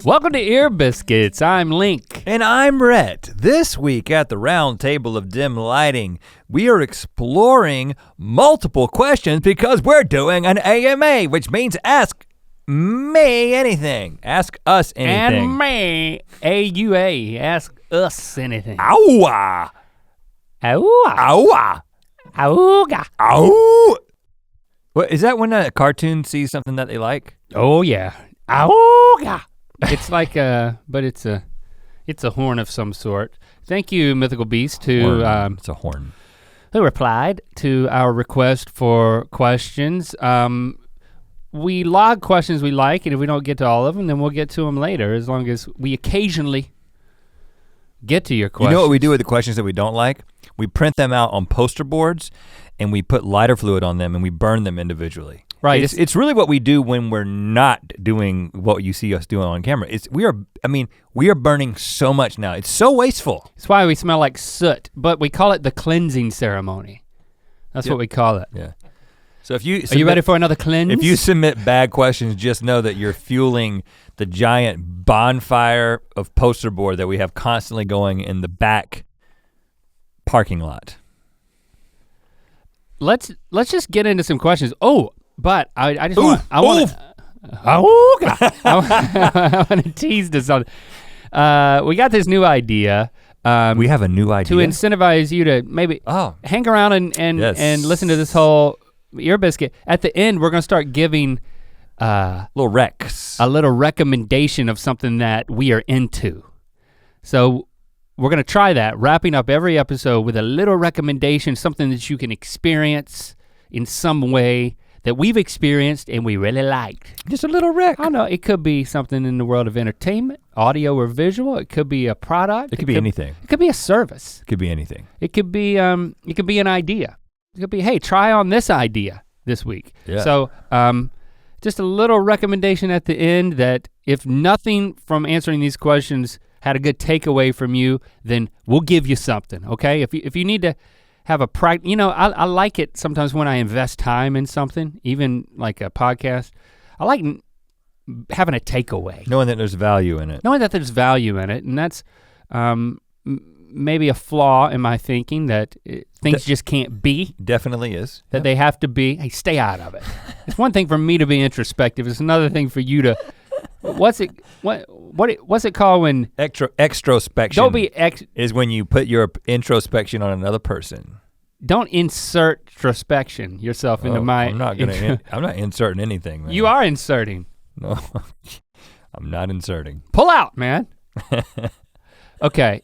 Welcome to Ear Biscuits. I'm Link. And I'm Rhett. This week at the round table of dim lighting, we are exploring multiple questions because we're doing an AMA, which means ask me anything. Ask us anything. And me, AUA, ask us anything. Ow! Ow! Ow! Auga. Ow! What, is that when a cartoon sees something that they like? Oh yeah. Auga. It's like but it's a horn of some sort. Thank you, Mythical Beast, It's a horn. Who replied to our request for questions. We log questions we like, and if we don't get to all of them, then we'll get to them later, as long as we occasionally get to your questions. You know what we do with the questions that we don't like? We print them out on poster boards, and we put lighter fluid on them, and we burn them individually. Right. It's really what we do when we're not doing what you see us doing on camera. We are burning so much now. It's so wasteful. That's why we smell like soot, but we call it the cleansing ceremony. That's what we call it. Yeah. So if you Are you ready for another cleanse? If you submit bad questions, just know that you're fueling the giant bonfire of poster board that we have constantly going in the back parking lot. Let's just get into some questions. Oh, but I just want to tease this on. We got this new idea. We have a new idea to incentivize you to maybe hang around and listen to this whole Ear Biscuit. At the end, we're gonna start giving a little recommendation of something that we are into. So we're gonna try that, wrapping up every episode with a little recommendation, something that you can experience in some way that we've experienced and we really liked. Just a little rec. I don't know, it could be something in the world of entertainment, audio or visual. It could be a product. It could be anything. It could be a service. It could be anything. It could be an idea. It could be, hey, try on this idea this week. Yeah. So just a little recommendation at the end that if nothing from answering these questions had a good takeaway from you, then we'll give you something, okay? If you need to have a practice, I like it sometimes when I invest time in something, even like a podcast. I like having a takeaway. Knowing that there's value in it. And that's maybe a flaw in my thinking that things just can't be. Definitely is. That they have to be, hey, stay out of it. It's one thing for me to be introspective, it's another thing for you to, what's it called when? Extrospection. Don't be is when you put your introspection on another person. Don't insert introspection yourself into my. I'm not inserting anything, man. You are inserting. No, I'm not inserting. Pull out, man. Okay,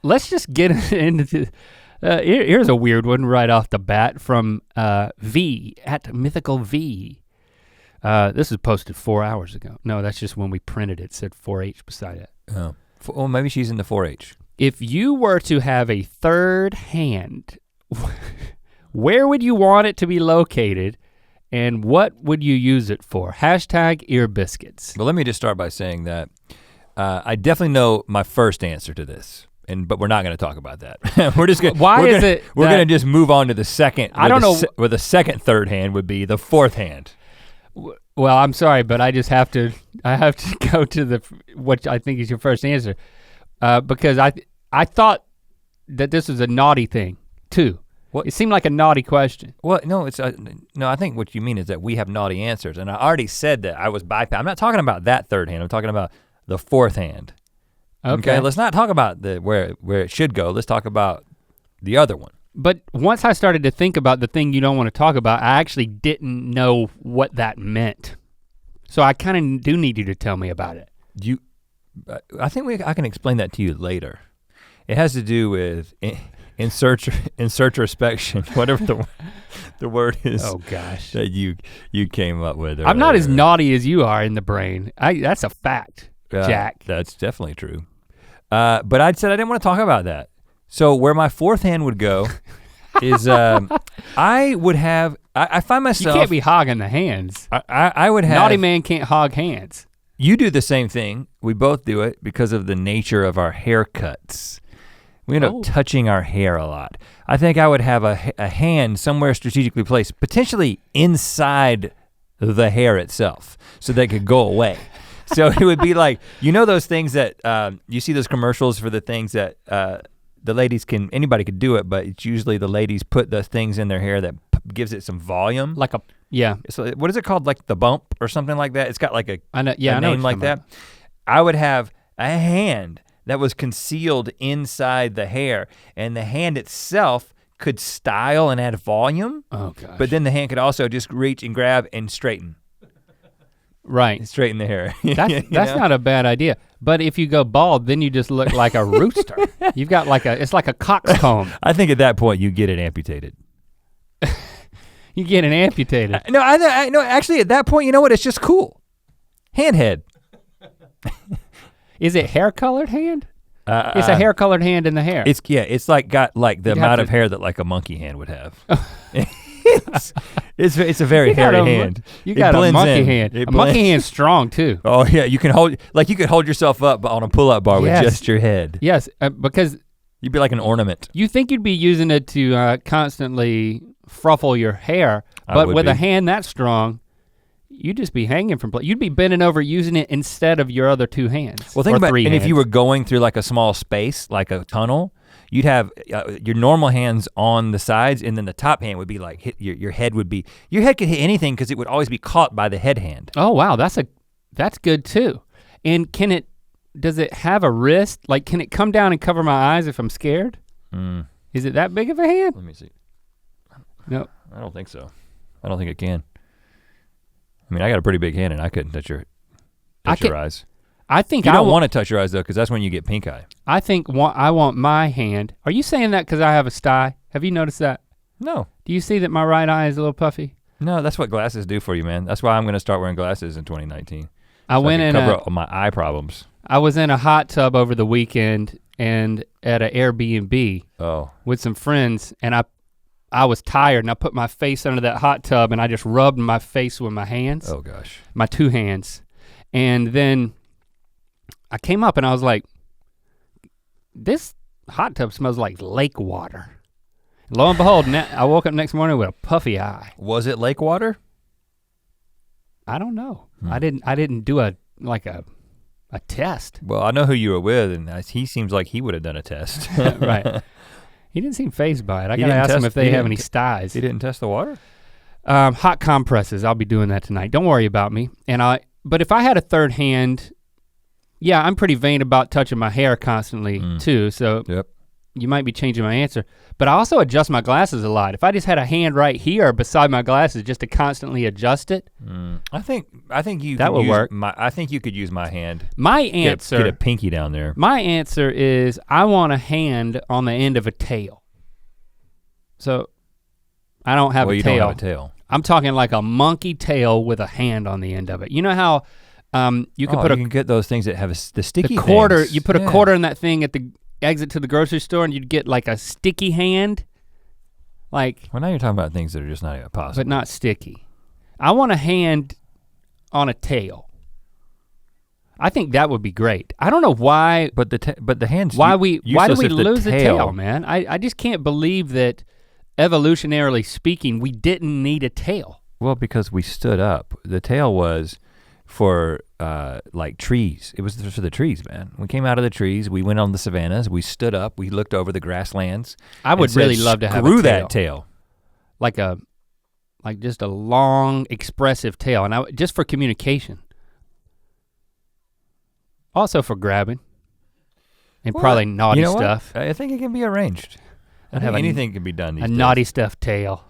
let's just get into here's a weird one right off the bat from V at Mythical V. This was posted 4 hours ago. No, that's just when we printed it, said 4-H beside it. Oh, well, maybe she's in the 4-H. If you were to have a third hand, where would you want it to be located and what would you use it for? Hashtag Ear Biscuits. Well, let me just start by saying that I definitely know my first answer to this, but we're not gonna talk about that. We're gonna just move on to the second. I don't know where the second third hand would be the fourth hand. Well, I'm sorry, but I have to go to what I think is your first answer. Because I thought that this was a naughty thing too. What? It seemed like a naughty question. Well, no, I think what you mean is that we have naughty answers, and I already said that I was bypassing. I'm not talking about that third hand, I'm talking about the fourth hand. Okay, let's not talk about where it should go, let's talk about the other one. But once I started to think about the thing you don't want to talk about, I actually didn't know what that meant. So I kind of do need you to tell me about it. I think I can explain that to you later. It has to do with introspection, whatever the word is. Oh gosh. That you came up with. I'm not as naughty as you are in the brain. That's a fact, Jack. That's definitely true. But I said I didn't want to talk about that. So where my fourth hand would go is I find myself. You can't be hogging the hands. I would have. Naughty man can't hog hands. You do the same thing. We both do it because of the nature of our haircuts. We end up touching our hair a lot. I think I would have a hand somewhere strategically placed, potentially inside the hair itself, so that it could go away. So it would be like, you know those things that, you see those commercials for the things that the ladies anybody could do it, but it's usually the ladies put the things in their hair that gives it some volume. Like yeah. So what is it called? Like the bump or something like that? It's got like a name like that. About. I would have a hand that was concealed inside the hair, and the hand itself could style and add volume. Oh gosh. But then the hand could also just reach and grab and straighten. Right. Straighten the hair. That's not a bad idea. But if you go bald, then you just look like a rooster. You've got it's like a coxcomb. I think at that point you get it amputated. You get it amputated. No, no, actually at that point, you know what? It's just cool. Handhead. Is it hair colored hand? It's a hair colored hand in the hair. It's like got like the amount of hair that like a monkey hand would have. it's a very hairy hand. You got a monkey hand. A monkey hand's strong too. Oh yeah, you could hold yourself up on a pull-up bar with just your head. Yes, because you'd be like an ornament. You think you'd be using it to constantly fruffle your hair, but with a hand that strong, you'd just be hanging from you'd be bending over using it instead of your other two hands. Well, think about it, and if you were going through like a small space, like a tunnel, you'd have your normal hands on the sides, and then the top hand would be like your head could hit anything because it would always be caught by the head hand. Oh wow, that's good too. And does it have a wrist? Like, can it come down and cover my eyes if I'm scared? Is it that big of a hand? Let me see. No. I don't think so. I don't think it can. I mean, I got a pretty big hand and I couldn't touch your eyes. I think you don't want to touch your eyes though, because that's when you get pink eye. I think I want my hand. Are you saying that because I have a sty? Have you noticed that? No. Do you see that my right eye is a little puffy? No, that's what glasses do for you, man. That's why I'm gonna start wearing glasses in 2019. I went in cover up my eye problems. I was in a hot tub over the weekend and at an Airbnb with some friends, and I was tired and I put my face under that hot tub and I just rubbed my face with my hands. Oh gosh. My two hands. And then I came up and I was like, this hot tub smells like lake water. And lo and behold, I woke up next morning with a puffy eye. Was it lake water? I don't know. I didn't do a test. Well, I know who you were with, and he seems like he would have done a test. Right. He didn't seem fazed by it. I gotta ask him if they have any styes. He didn't test the water? Hot compresses, I'll be doing that tonight. Don't worry about me. But if I had a third hand, yeah, I'm pretty vain about touching my hair constantly too, so you might be changing my answer. But I also adjust my glasses a lot. If I just had a hand right here beside my glasses just to constantly adjust it. I think that would work. I think you could use my hand. My answer. Get a pinky down there. My answer is I want a hand on the end of a tail. So I don't have a tail. You don't have a tail. I'm talking like a monkey tail with a hand on the end of it. You know how you can get those things that have the sticky quarter. things. You put a quarter in that thing at the exit to the grocery store and you'd get like a sticky hand. Well, now you're talking about things that are just not even possible. But not sticky. I want a hand on a tail. I think that would be great. I don't know why. But the hands. Why do we lose the tail, man? I just can't believe that evolutionarily speaking, we didn't need a tail. Well, because we stood up. The tail was for like trees. It was for the trees, man. We came out of the trees, we went on the savannas, we stood up, we looked over the grasslands. I would really love to have a tail. Screw that tail. Like just a long, expressive tail, and just for communication. Also for grabbing. And probably naughty stuff. I think it can be arranged. Anything can be done these days. Naughty stuff tail.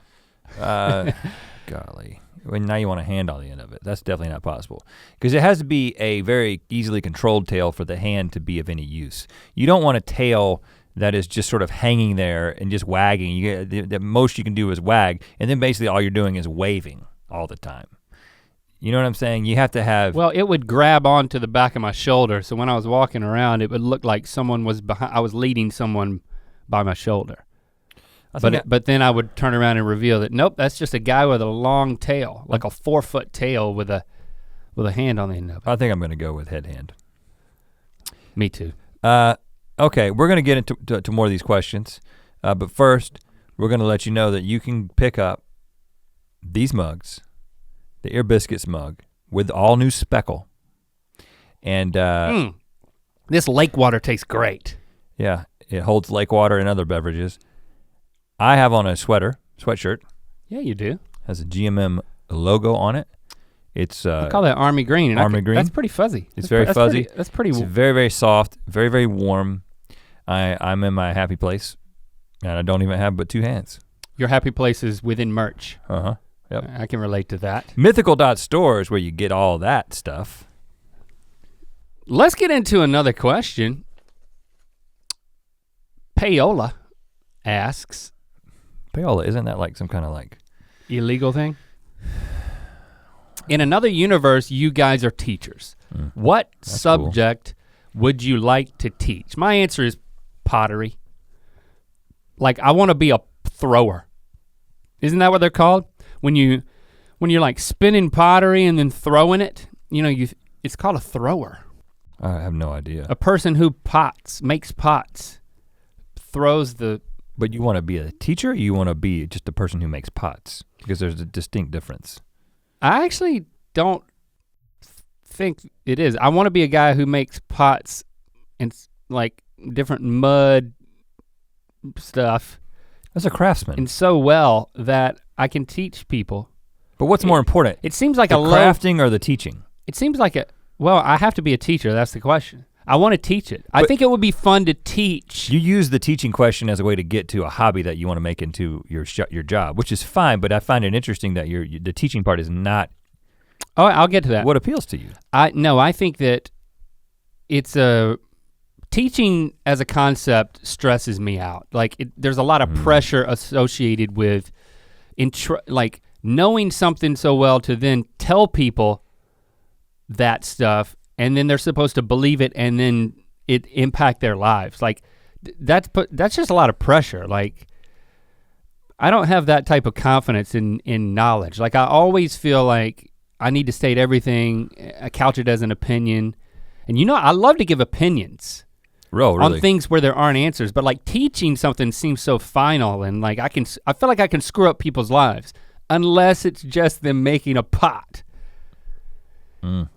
Golly. Well, now you want a hand on the end of it. That's definitely not possible. Because it has to be a very easily controlled tail for the hand to be of any use. You don't want a tail that is just sort of hanging there and just wagging. The most you can do is wag, and then basically all you're doing is waving all the time. You know what I'm saying? You have to have. Well, it would grab onto the back of my shoulder, so when I was walking around, it would look like someone was behind. I was leading someone by my shoulder. But then I would turn around and reveal that nope, that's just a guy with a long tail, like a 4-foot tail with a hand on the end of it. I think I'm gonna go with head hand. Me too. Okay, we're gonna get into more of these questions, but first we're gonna let you know that you can pick up these mugs, the Ear Biscuits mug with all new speckle, And this lake water tastes great. Yeah, it holds lake water and other beverages. I have on a sweatshirt. Yeah, you do. Has a GMM logo on it. It's I call that army green. And army green. That's pretty fuzzy. It's very fuzzy. That's pretty. It's very, very soft, very, very warm. I'm in my happy place, and I don't even have but 2 hands. Your happy place is within merch. Uh-huh, yep. I can relate to that. Mythical.store is where you get all that stuff. Let's get into another question. Payola asks. Payola, isn't that like some kind of like illegal thing? In another universe, you guys are teachers. What subject would you like to teach? My answer is pottery. Like I want to be a thrower. Isn't that what they're called? When you're like spinning pottery and then throwing it, it's called a thrower. I have no idea. A person who makes pots, throws the. But you want to be a teacher or you want to be just a person who makes pots? Because there's a distinct difference. I actually don't think it is. I want to be a guy who makes pots and like different mud stuff. As a craftsman. And so well that I can teach people. But what's more important? It seems like the crafting or the teaching? It seems like I have to be a teacher, that's the question. I want to teach it. I think it would be fun to teach. You use the teaching question as a way to get to a hobby that you want to make into your job, which is fine, but I find it interesting that the teaching part is not. Oh, I'll get to that. What appeals to you? I think that it's teaching as a concept stresses me out. Like there's a lot of pressure associated with like knowing something so well to then tell people that stuff and then they're supposed to believe it and then it impact their lives. Like that's just a lot of pressure. Like I don't have that type of confidence in knowledge. Like I always feel like I need to state everything, couch it as an opinion. And I love to give opinions really? On things where there aren't answers, but like teaching something seems so final and like I feel like I can screw up people's lives unless it's just them making a pot. And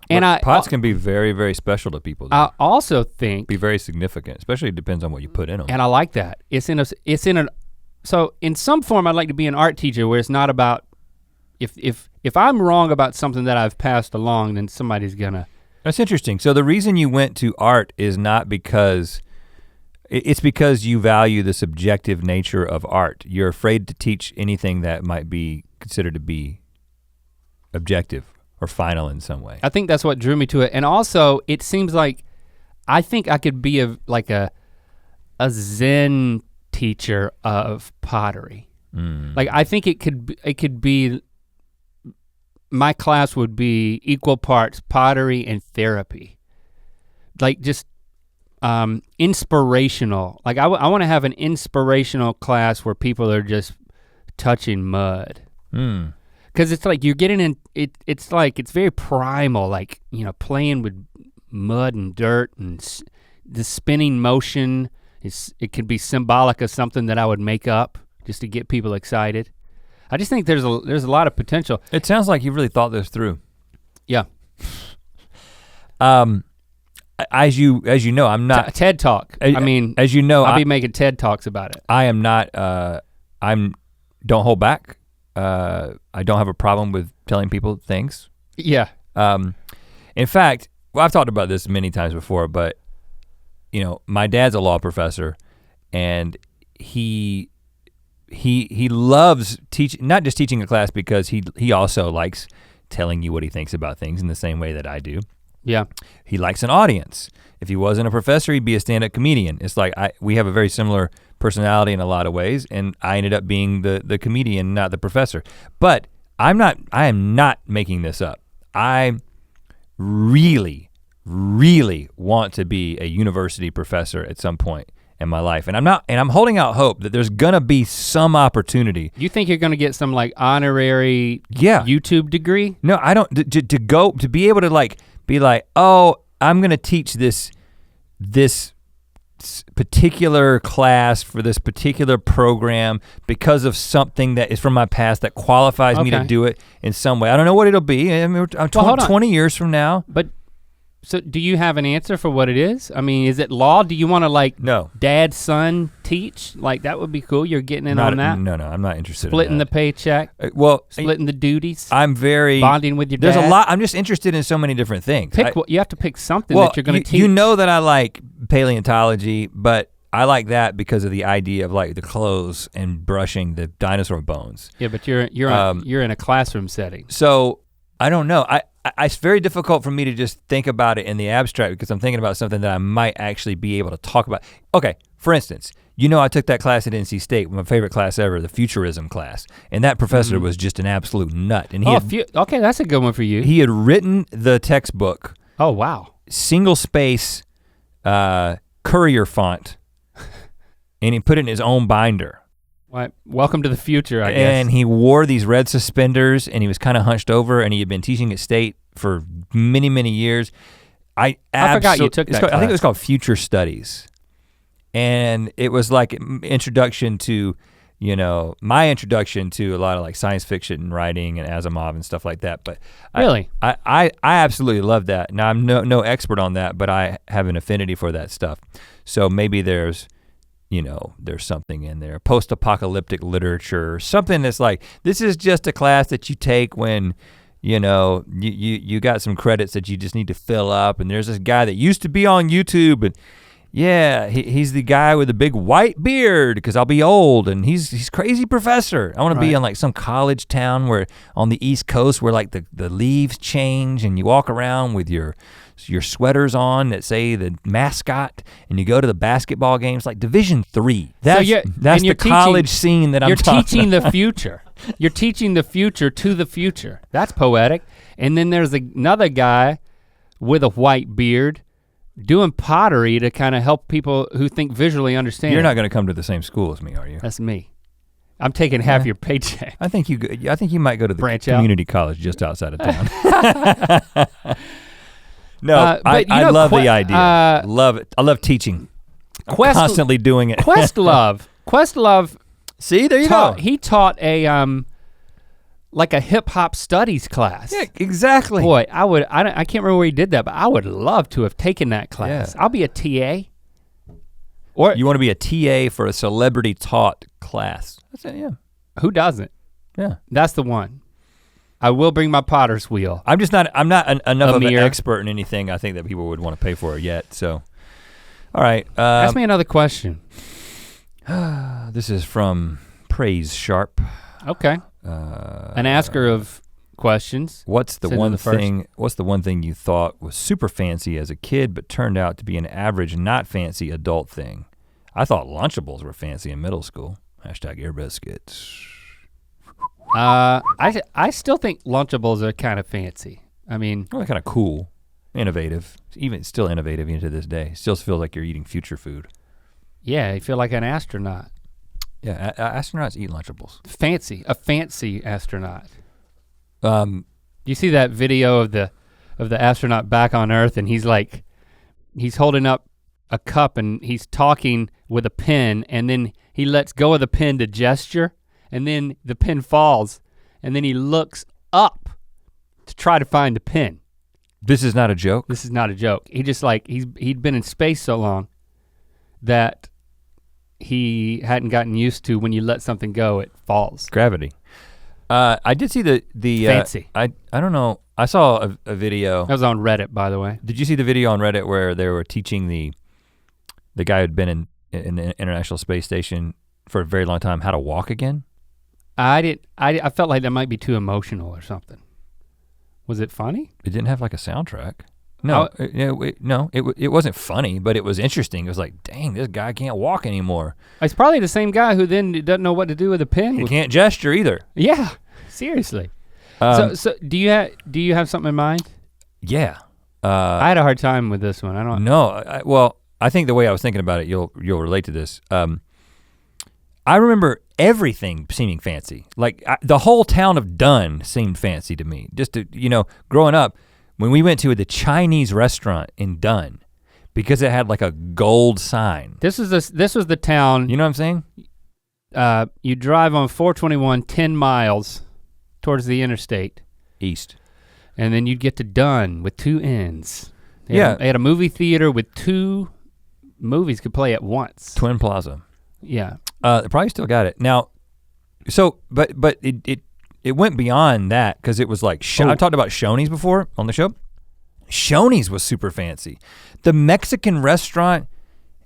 pots can be very, very special to people. I also think be very significant, especially it depends on what you put in them. And I like that. So in some form I'd like to be an art teacher where it's not about, if I'm wrong about something that I've passed along, then somebody's gonna. That's interesting. So the reason you went to art is not because, it's because you value the subjective nature of art. You're afraid to teach anything that might be considered to be objective or final in some way. I think that's what drew me to it. And also it seems like, I think I could be a Zen teacher of pottery. Like I think it could be, my class would be equal parts pottery and therapy. Like just inspirational. Like I wanna have an inspirational class where people are just touching mud. Cause it's like you're getting in, it's like, it's very primal, like, playing with mud and dirt and the spinning motion, it could be symbolic of something that I would make up just to get people excited. I just think there's a lot of potential. It sounds like you really thought this through. Yeah. As you know, I'm not TED Talk. As you know, I'll be making TED Talks about it. I am not. Don't hold back. I don't have a problem with telling people things. Yeah. In fact, I've talked about this many times before, but my dad's a law professor, and he loves teaching, not just teaching a class, because he also likes telling you what he thinks about things in the same way that I do. Yeah. He likes an audience. If he wasn't a professor, he'd be a stand-up comedian. It's like we have a very similar personality in a lot of ways, and I ended up being the comedian, not the professor. But I am not making this up. I really, really want to be a university professor at some point in my life. And I'm holding out hope that there's gonna be some opportunity. You think you're gonna get some like honorary YouTube degree? No, I don't, to be able to be like, oh, I'm gonna teach this particular class for this particular program because of something that is from my past that qualifies me to do it in some way. I don't know what it'll be. I mean, I'm 20 years from now. But So do you have an answer for what it is? I mean, is it law? Do you want to like No. dad, son teach? Like that would be cool. You're getting in on that? No, I'm not interested Splitting in the that. paycheck, splitting the duties, I'm very bonding with your There's dad. a lot. I'm just interested in so many different things. You have to pick something that you're gonna teach. You know that I like paleontology, but I like that because of the idea of like the clothes and brushing the dinosaur bones. Yeah, but you're in a classroom setting. So I don't know. It's very difficult for me to just think about it in the abstract because I'm thinking about something that I might actually be able to talk about. Okay, for instance, I took that class at NC State, my favorite class ever, the futurism class, and that professor was just an absolute nut. And okay, that's a good one for you. He had written the textbook. Oh wow. Single space, Courier font, and he put it in his own binder. What? Welcome to the future, I guess. And he wore these red suspenders and he was kind of hunched over and he had been teaching at State for many, many years. I forgot you took that class. I think it was called Future Studies. And it was like introduction to, my introduction to a lot of like science fiction writing and Asimov and stuff like that. But really? I absolutely love that. Now I'm no expert on that, but I have an affinity for that stuff. So maybe there's something in there, post-apocalyptic literature, something that's like, this is just a class that you take when, you got some credits that you just need to fill up, and there's this guy that used to be on YouTube, and yeah, he's the guy with the big white beard, because I'll be old, and he's crazy professor. I wanna be in like some college town where, on the East Coast, where like the leaves change, and you walk around with your sweaters on that say the mascot, and you go to the basketball games, like Division III. That's the college scene that I'm talking about. You're teaching the future. You're teaching the future to the future. That's poetic. And then there's another guy with a white beard doing pottery to kind of help people who think visually understand. You're not gonna come to the same school as me, are you? That's me. I'm taking half your paycheck. I think you might go to the community college just outside of town. No, I love the idea. Love it. I love teaching. Constantly doing it. Questlove. See, there you go. He taught a like a hip hop studies class. Yeah, exactly. Boy, I can't remember where he did that, but I would love to have taken that class. Yeah. I'll be a TA. Or you want to be a TA for a celebrity taught class. That's it, yeah. Who doesn't? Yeah. That's the one. I will bring my potter's wheel. I'm not enough of an expert in anything I think that people would want to pay for yet, so. All right. Ask me another question. This is from Praise Sharp. Okay. An asker of questions. What's the one thing you thought was super fancy as a kid but turned out to be an average, not fancy adult thing? I thought Lunchables were fancy in middle school. #Ear Biscuits. I still think Lunchables are kind of fancy. I mean, they're kind of cool, innovative, even still innovative even to this day. Still feels like you're eating future food. Yeah, you feel like an astronaut. Yeah, astronauts eat Lunchables. A fancy astronaut. You see that video of the astronaut back on Earth, and he's holding up a cup and he's talking with a pen, and then he lets go of the pen to gesture, and then the pen falls, and then he looks up to try to find the pen. This is not a joke? This is not a joke. He just he'd been in space so long that he hadn't gotten used to when you let something go, it falls. Gravity. I did see the fancy. I don't know. I saw a video. That was on Reddit, by the way. Did you see the video on Reddit where they were teaching the guy who'd been in the International Space Station for a very long time how to walk again? I felt like that might be too emotional or something. Was it funny? It didn't have like a soundtrack. No, it wasn't funny, but it was interesting. It was like, dang, this guy can't walk anymore. It's probably the same guy who then doesn't know what to do with a pen. He can't gesture either. Yeah, seriously. So do you have something in mind? Yeah. I had a hard time with this one. I don't. No, I think the way I was thinking about it, you'll relate to this. I remember everything seeming fancy. Like the whole town of Dunn seemed fancy to me. Just to, growing up, when we went to the Chinese restaurant in Dunn, because it had like a gold sign. This was the town. You know what I'm saying? You drive on 421 10 miles towards the interstate. East. And then you'd get to Dunn with 2 N's. They had a movie theater with 2 movies could play at once. Twin Plaza. Yeah. They probably still got it. Now, so, but it went beyond that because it was like, I talked about Shoney's before on the show. Shoney's was super fancy. The Mexican restaurant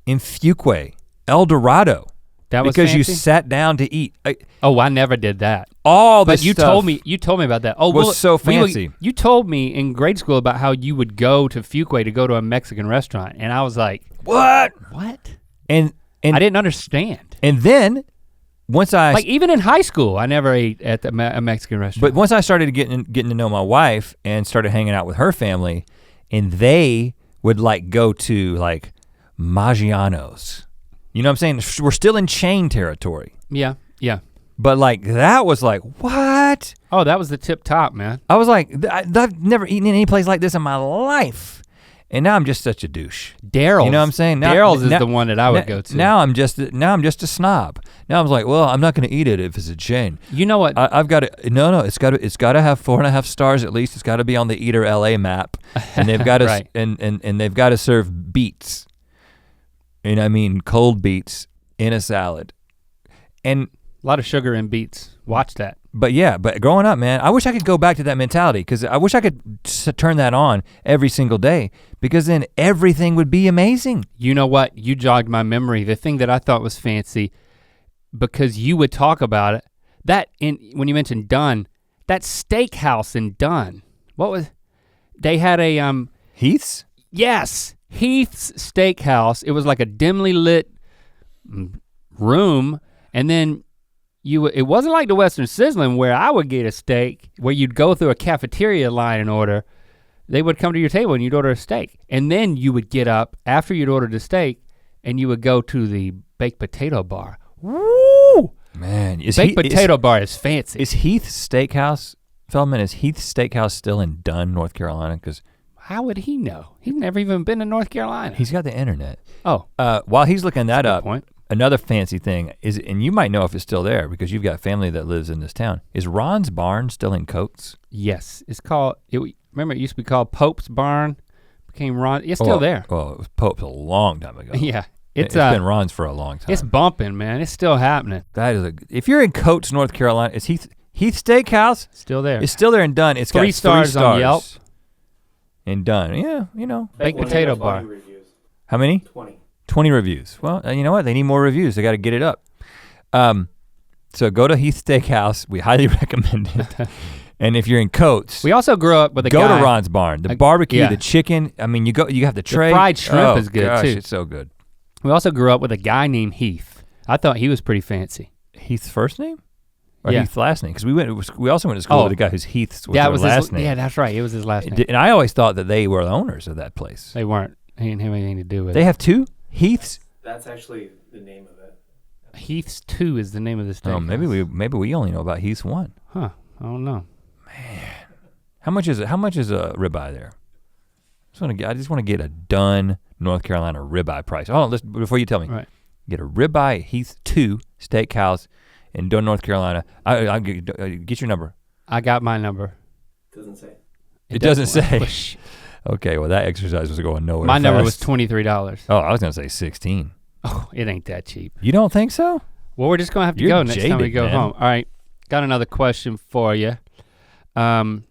in Fuquay, El Dorado. That was because fancy? You sat down to eat. I never did that. All but this you stuff told me about that. Oh, was so fancy. You told me in grade school about how you would go to Fuquay to go to a Mexican restaurant, and I was like, what? And I didn't understand. And then once I like even in high school, I never ate at a Mexican restaurant. But once I started getting to know my wife and started hanging out with her family, and they would like go to like Maggiano's. You know what I'm saying? We're still in chain territory. Yeah. But like that was like, what? Oh, that was the tip top, man. I was like, I've never eaten in any place like this in my life. And now I'm just such a douche. Daryl's. You know what I'm saying? Daryl's is the one that I would go to. Now I'm just a snob. Now I'm like, well, I'm not gonna eat it if it's a chain. You know what? I've got to, no, it's got to have 4.5 stars at least. It's got to be on the Eater LA map. And they've got to, right. and they've got to serve beets. And I mean cold beets in a salad. And a lot of sugar in beets. Watch that. But yeah, but growing up, man, I wish I could go back to that mentality because I wish I could turn that on every single day because then everything would be amazing. You know what? You jogged my memory. The thing that I thought was fancy because you would talk about it, when you mentioned Dunn, that steakhouse in Dunn, they had a Heath's? Yes, Heath's Steakhouse. It was like a dimly lit room, and then it wasn't like the Western Sizzling where I would get a steak, where you'd go through a cafeteria line and order. They would come to your table and you'd order a steak. And then you would get up after you'd ordered the steak and you would go to the baked potato bar. Woo! Man, baked potato bar is fancy. Is Heath's Steakhouse, Feldman, is Heath's Steakhouse still in Dunn, North Carolina? Because how would he know? He's never even been to North Carolina. He's got the internet. Oh. While he's looking that up, point. Another fancy thing is, and you might know if it's still there because you've got family that lives in this town, is Ron's Barn still in Coates? Yes, remember it used to be called Pope's Barn, became Ron, it's still there. Well, it was Pope's a long time ago. Yeah. It's been Ron's for a long time. It's bumping, man, it's still happening. That is if you're in Coates, North Carolina, is Heath Steakhouse? Still there. It's still there and done. It's 3 got stars on Yelp. And done, yeah, you know. Baked potato bar. Reviews. How many? 20 reviews. Well, you know what? They need more reviews. They got to get it up. So go to Heath Steakhouse. We highly recommend it. And if you're in Coates, we also grew up with a go guy. to Ron's Barn. The barbecue, the chicken. I mean, you have the tray. The fried shrimp is good gosh, too. It's so good. We also grew up with a guy named Heath. I thought he was pretty fancy. Heath's first name? Or Yeah. Heath's last name? Because we also went to school with a guy whose Heath's was their last name. Yeah, that's right. It was his last name. And I always thought that they were the owners of that place. They weren't. He didn't have anything to do with They it. have 2 Heath's. That's actually the name of it. Heath's 2 is the name of the steakhouse. Oh, maybe we only know about Heath's 1. Huh? I don't know. Man, how much is a ribeye there? I just want to get a Dunn, North Carolina ribeye price. Hold on, listen, before you tell me. Right. Get a ribeye at Heath 2 Steakhouse in Dunn, North Carolina. I'll get your number. I got my number. Doesn't say. It doesn't say. Push. Okay, well that exercise was going nowhere. My number was fast. $23. Oh, I was gonna say 16. Oh, it ain't that cheap. You don't think so? Well, we're just gonna have to You're go next time we jaded, go man. home. All right, got another question for you. Chef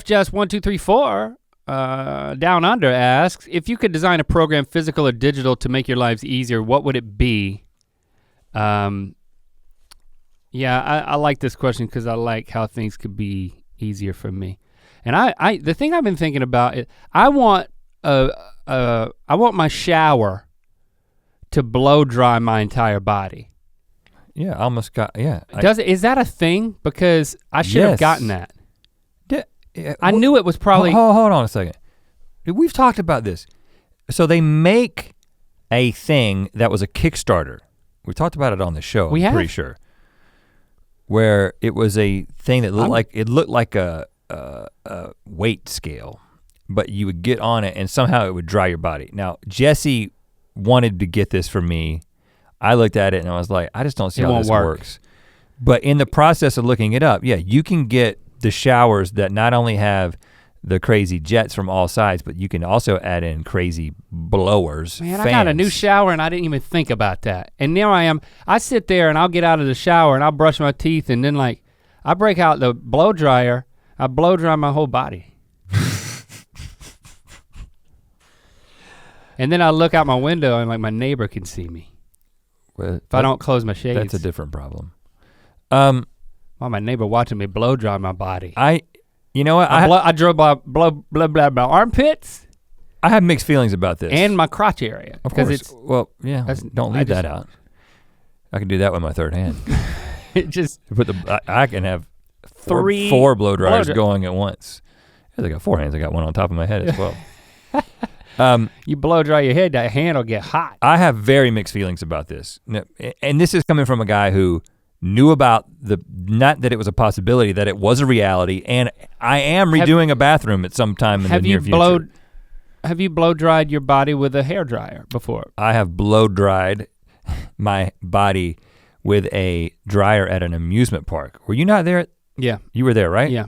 Jess 1234 down under asks, if you could design a program, physical or digital, to make your lives easier, what would it be? Yeah, I like this question because I like how things could be easier for me. And the thing I've been thinking about is I want my shower to blow dry my entire body. Yeah, I almost got Is that a thing? Because I should have gotten that. Yeah, I knew it was probably. Hold on a second. We've talked about this. So they make a thing that was a Kickstarter. We talked about it on the show. I'm pretty sure. Where it was a thing that looked like a weight scale, but you would get on it and somehow it would dry your body. Now Jesse wanted to get this for me. I looked at it and I was like, I just don't see how this works. But in the process of looking it up, yeah, you can get the showers that not only have the crazy jets from all sides, but you can also add in crazy blowers. Man, fans. I got a new shower and I didn't even think about that. And now I sit there and I'll get out of the shower and I'll brush my teeth and then like, I break out the blow dryer, I blow dry my whole body. And then I look out my window and like my neighbor can see me. Well, if I don't close my shades. That's a different problem. Well, my neighbor watching me blow dry my body. You know what? I drove by blow my armpits. I have mixed feelings about this. And my crotch area. Of course. Well, yeah, don't leave that out. I can do that with my third hand. It just. I can have four blow dryers going at once. I got 4 hands, I got one on top of my head as well. You blow dry your head, that hand will get hot. I have very mixed feelings about this. And this is coming from a guy who knew about not that it was a possibility, that it was a reality, and I am redoing a bathroom at some time in the near future. Have you blow dried your body with a hair dryer before? I have blow dried my body with a dryer at an amusement park. Were you not there? Yeah. You were there, right? Yeah.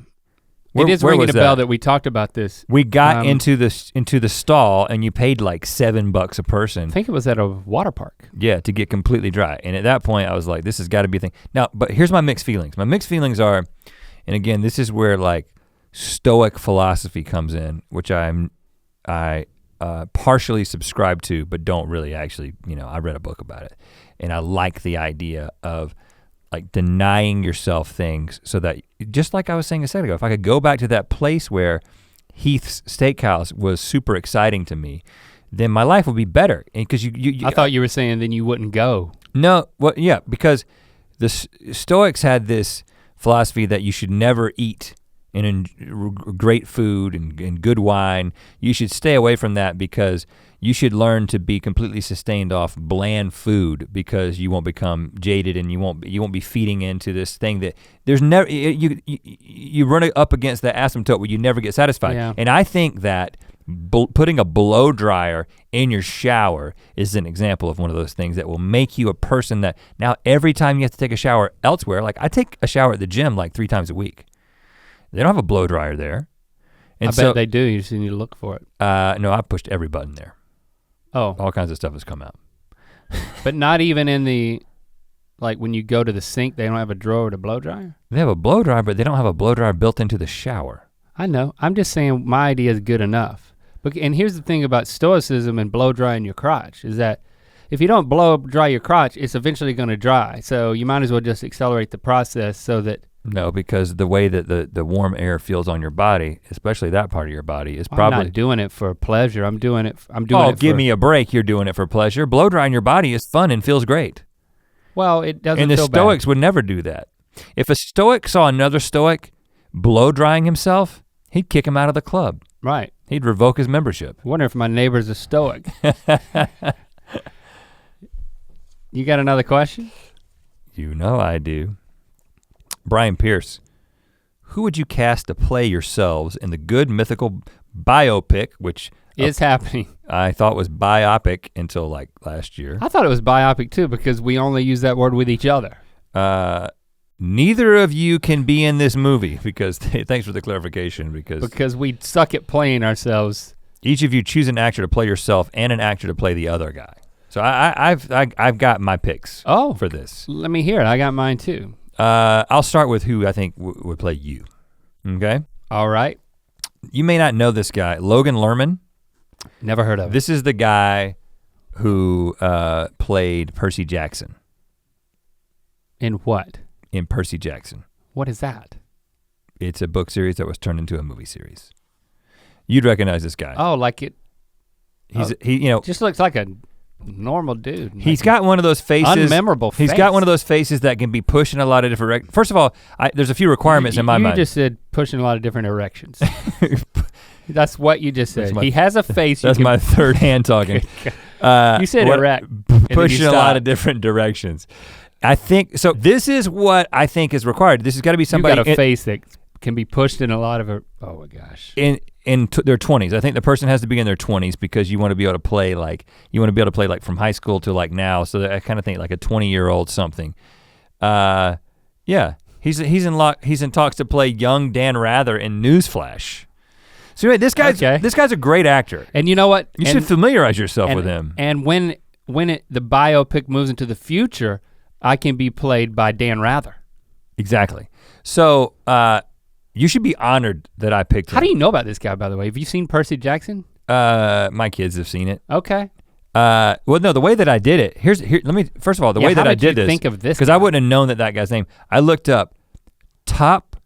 It is ringing a bell that we talked about this. We got into the stall and you paid like $7 a person. I think it was at a water park. Yeah, to get completely dry. And at that point I was like, this has gotta be a thing. Now, but here's my mixed feelings. My mixed feelings are, and again, this is where like Stoic philosophy comes in, which I partially subscribe to, but don't really actually, I read a book about it. And I like the idea of like denying yourself things so that, just like I was saying a second ago, if I could go back to that place where Heath's Steakhouse was super exciting to me, then my life would be better. Because I thought you were saying then you wouldn't go. No, well, yeah, because the Stoics had this philosophy that you should never eat great food and good wine. You should stay away from that because you should learn to be completely sustained off bland food because you won't become jaded and you won't be feeding into this thing that there's never, you run up against that asymptote where you never get satisfied. Yeah. And I think that putting a blow dryer in your shower is an example of one of those things that will make you a person that now every time you have to take a shower elsewhere, like I take a shower at the gym like 3 times a week. They don't have a blow dryer there. And I bet they do, you just need to look for it. No, I pushed every button there. Oh. All kinds of stuff has come out. But not even in the, like when you go to the sink, they don't have a drawer to blow dryer? They have a blow dryer, but they don't have a blow dryer built into the shower. I know, I'm just saying my idea is good enough. And here's the thing about stoicism and blow drying your crotch, is that if you don't blow dry your crotch, it's eventually gonna dry. So you might as well just accelerate the process so that. No, because the way that the warm air feels on your body, especially that part of your body, is probably. I'm not doing it for pleasure. I'm doing it give me a break. You're doing it for pleasure. Blow drying your body is fun and feels great. Well, it doesn't. And the Stoics would never do that. If a Stoic saw another Stoic blow drying himself, he'd kick him out of the club. Right. He'd revoke his membership. I wonder if my neighbor's a Stoic. You got another question? You know I do. Brian Pierce, who would you cast to play yourselves in the Good Mythical Biopic, which is happening? I thought was biopic until like last year. I thought it was biopic too because we only use that word with each other. Neither of you can be in this movie because, thanks for the clarification, because we suck at playing ourselves. Each of you choose an actor to play yourself and an actor to play the other guy. So I've got my picks for this. Let me hear it, I got mine too. I'll start with who I think would play you, okay? All right. You may not know this guy, Logan Lerman. Never heard of him. This is the guy who played Percy Jackson. In what? In Percy Jackson. What is that? It's a book series that was turned into a movie series. You'd recognize this guy. Oh, like it. He just looks like a normal dude. He's got one of those faces. Unmemorable face. He's got one of those faces that can be pushed in a lot of different directions. First of all, there's a few requirements in my mind. You just said push in a lot of different directions. That's what you just said. He has a face. That's my third hand talking. You said erect. Push in a lot of different directions. I think, so this is what I think is required. This has got to be somebody. You got a face that can be pushed in a lot of, oh my gosh. In their 20s. I think the person has to be in their 20s because you want to be able to play like from high school to like now. So I kind of think like a 20-year-old something. Yeah, he's in talks to play young Dan Rather in Newsflash. So anyway, this guy's a great actor. And you know what? You should familiarize yourself with him. And when the biopic moves into the future, I can be played by Dan Rather. Exactly. So you should be honored that I picked him. How do you know about this guy, by the way? Have you seen Percy Jackson? My kids have seen it. Okay. Well, no, the way that I did it, let me, first of all, the way that I did this. Think of this? Because I wouldn't have known that guy's name. I looked up top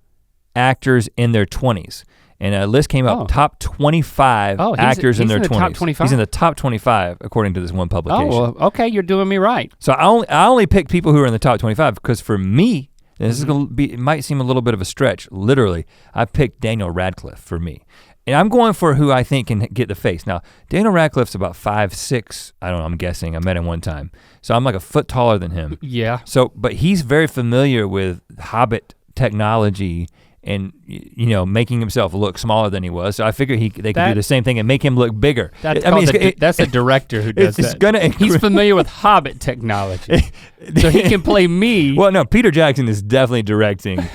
actors in their 20s. And a list came up, top 25 actors in their 20s. Top 25? He's in the top 25 according to this one publication. Oh, well, okay, you're doing me right. So I only picked people who are in the top 25 because for me, and this is gonna be, it might seem a little bit of a stretch, literally, I picked Daniel Radcliffe for me. And I'm going for who I think can get the face. Now, Daniel Radcliffe's about 5'6", I don't know, I'm guessing, I met him one time. So I'm like a foot taller than him. Yeah. So, but he's very familiar with Hobbit technology and making himself look smaller than he was. So I figure they could do the same thing and make him look bigger. That's a director who does that. He's familiar with Hobbit technology, so he can play me. Well, no, Peter Jackson is definitely directing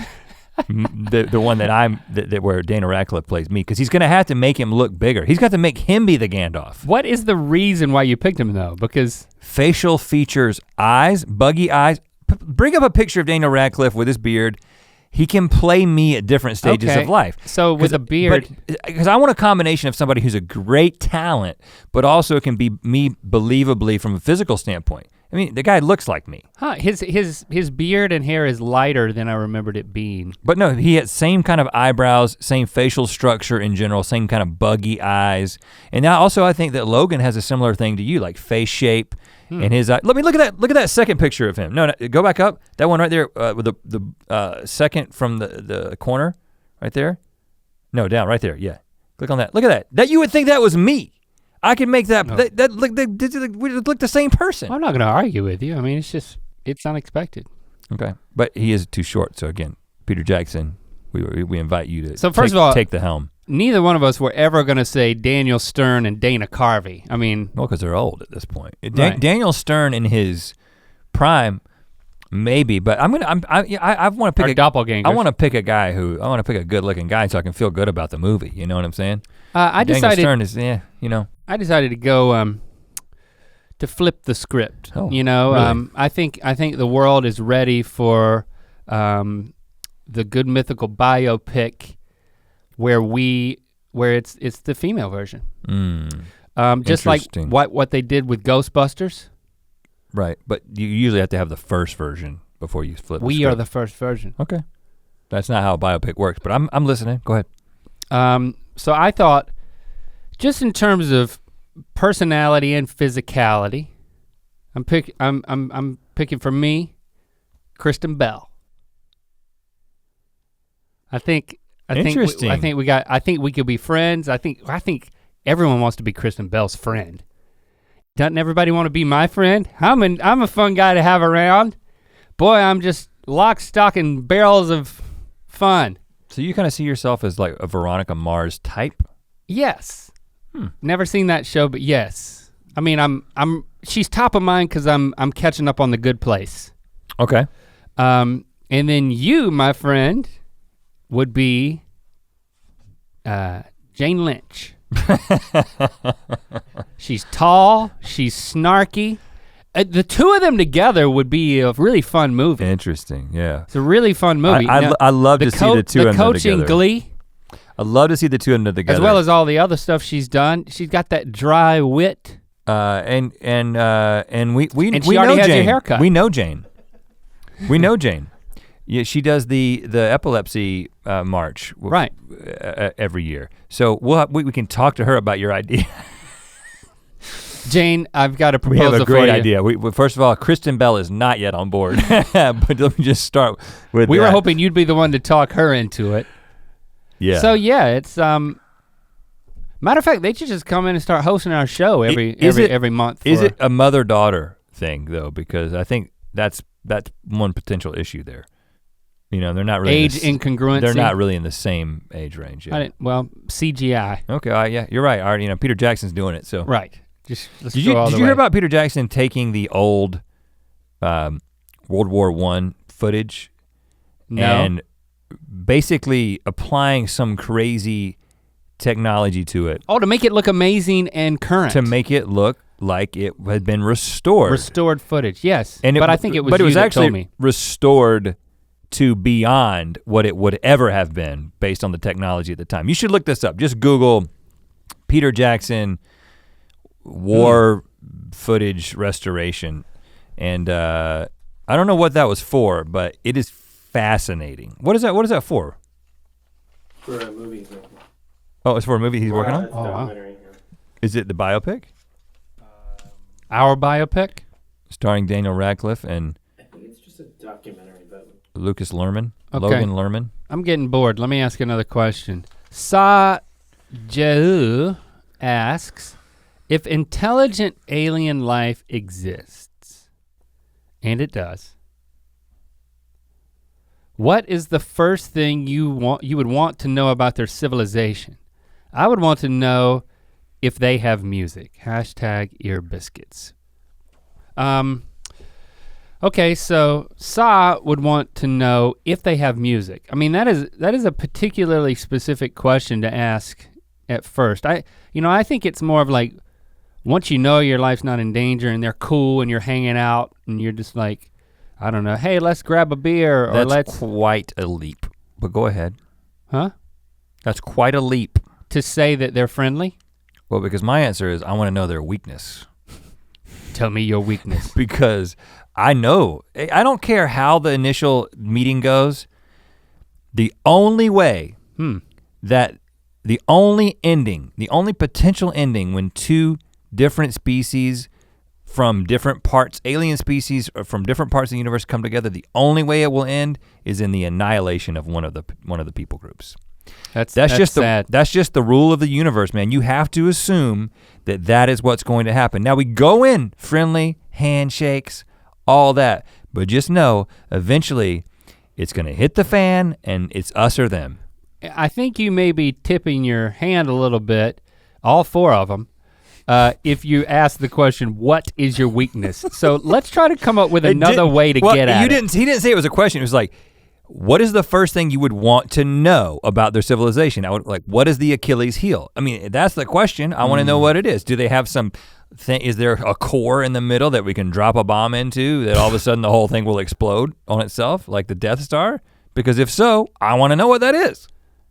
the one that where Daniel Radcliffe plays me, because he's gonna have to make him look bigger. He's got to make him be the Gandalf. What is the reason why you picked him though? Because facial features, eyes, buggy eyes. Bring up a picture of Daniel Radcliffe with his beard. He can play me at different stages of life. So with a beard. Because I want a combination of somebody who's a great talent, but also can be me believably from a physical standpoint. I mean, the guy looks like me. Huh, his beard and hair is lighter than I remembered it being. But no, he had same kind of eyebrows, same facial structure in general, same kind of buggy eyes. And now also I think that Logan has a similar thing to you, like face shape. And his eye. Look at that second picture of him. No, go back up. That one right there with the second from the corner, right there. No, down right there. Yeah, click on that. Look at that. That you would think that was me. I could make that. No. That look the same person. I'm not gonna argue with you. I mean, it's unexpected. Okay, but he is too short. So again, Peter Jackson, we invite you to. So first of all, take the helm. Neither one of us were ever gonna say Daniel Stern and Dana Carvey. I mean, well, because they're old at this point. Right. Daniel Stern in his prime, maybe, but I want to pick a doppelganger. I want to pick a guy I want to pick a good-looking guy so I can feel good about the movie. You know what I'm saying? Daniel Stern is I decided to go to flip the script. Oh, really? I think the world is ready for the Good Mythical Biopic. Where it's the female version. Just like what they did with Ghostbusters. Right, but you usually have to have the first version before you flip the script. We are the first version. Okay, that's not how a biopic works, but I'm listening, go ahead. So I thought, just in terms of personality and physicality, I'm picking for me, Kristen Bell. Interesting. I think we could be friends. I think everyone wants to be Kristen Bell's friend. Doesn't everybody want to be my friend? I'm a fun guy to have around. Boy, I'm just lock, stock, and barrels of fun. So you kind of see yourself as like a Veronica Mars type? Yes. Never seen that show, but yes. I mean, she's top of mind because I'm catching up on The Good Place. Okay. And then you, my friend, would be Jane Lynch. She's tall, she's snarky. The two of them together would be a really fun movie. Interesting, yeah. It's a really fun movie. I love to see the two of them together. The coaching Glee. I love to see the two of them together. As well as all the other stuff she's done. She's got that dry wit. And we she already know has Jane. Her haircut. We know Jane. We know Jane. Yeah, she does the epilepsy march right every year. So we can talk to her about your idea. Jane, I've got a proposal for you. We have a great idea. First of all, Kristen Bell is not yet on board, but let me just start with We were hoping you'd be the one to talk her into it. Yeah. So yeah, it's matter of fact, they should just come in and start hosting our show every month. Is it a mother-daughter thing though? Because I think that's one potential issue there. You know, they're not really age incongruency. They're not really in the same age range yet. CGI. Okay, yeah, you're right. Already, Peter Jackson's doing it, so. Right. Did you hear about Peter Jackson taking the old World War I footage and basically applying some crazy technology to it. Oh, to make it look amazing and current. To make it look like it had been restored. Restored footage, yes. And but I think it was but it was that actually told me. restored to beyond what it would ever have been based on the technology at the time. You should look this up. Just Google Peter Jackson war footage restoration. And I don't know what that was for, but it is fascinating. What is that for? For a movie. Oh, it's for a movie he's working on? Oh, wow. Is it the biopic? Our biopic? Starring Daniel Radcliffe and I think it's just a documentary, but Lucas Lerman, Okay. Logan Lerman. I'm getting bored. Let me ask another question. Sa Jehu asks, if intelligent alien life exists, and it does, what is the first thing you would want to know about their civilization? I would want to know if they have music. Hashtag Ear Biscuits. Okay, so Sa would want to know if they have music. I mean, that is a particularly specific question to ask at first. I think it's more of like, once you know your life's not in danger and they're cool and you're hanging out and you're just like, I don't know, hey, let's grab a beer or That's quite a leap, but go ahead. Huh? That's quite a leap. To say that they're friendly? Well, because my answer is I want to know their weakness. Tell me your weakness. Because I know, I don't care how the initial meeting goes, the only way that the only potential ending when two different species from different parts, alien species from different parts of the universe come together, the only way it will end is in the annihilation of one of the people groups. That's just sad. That's just the rule of the universe, man. You have to assume that that is what's going to happen. Now we go in friendly, handshakes, all that, but just know eventually it's gonna hit the fan and it's us or them. I think you may be tipping your hand a little bit, all four of them, if you ask the question, what is your weakness? So let's try to come up with another way to get at it. He didn't say it was a question, it was like, what is the first thing you would want to know about their civilization? I would like, what is the Achilles heel? I mean, that's the question. I wanna know what it is. Do they have some thing, is there a core in the middle that we can drop a bomb into that all of a sudden the whole thing will explode on itself like the Death Star? Because if so, I wanna know what that is.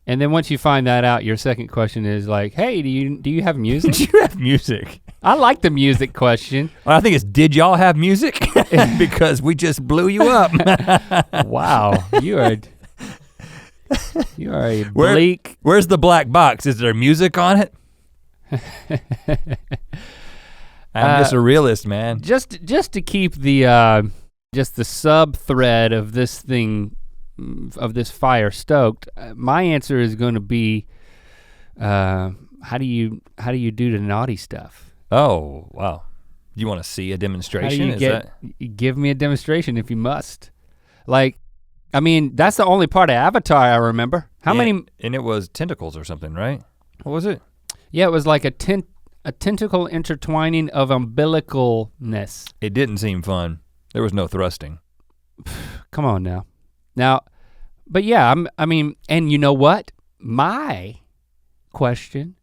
And then once you find that out, your second question is like, hey, do you have music? Do you have music? I like the music question. Well, I think it's, did y'all have music? Because we just blew you up. Wow, you are a bleak. Where's the black box? Is there music on it? I'm just a realist, man. Just to keep the sub thread of this thing, of this fire stoked, my answer is going to be, how do you do the naughty stuff? Oh, wow. You want to see a demonstration? Give me a demonstration if you must. Like, I mean, that's the only part of Avatar I remember. How many? And it was tentacles or something, right? What was it? Yeah, it was like a tentacle intertwining of umbilicalness. It didn't seem fun. There was no thrusting. Come on now. But yeah, I mean, and you know what? My question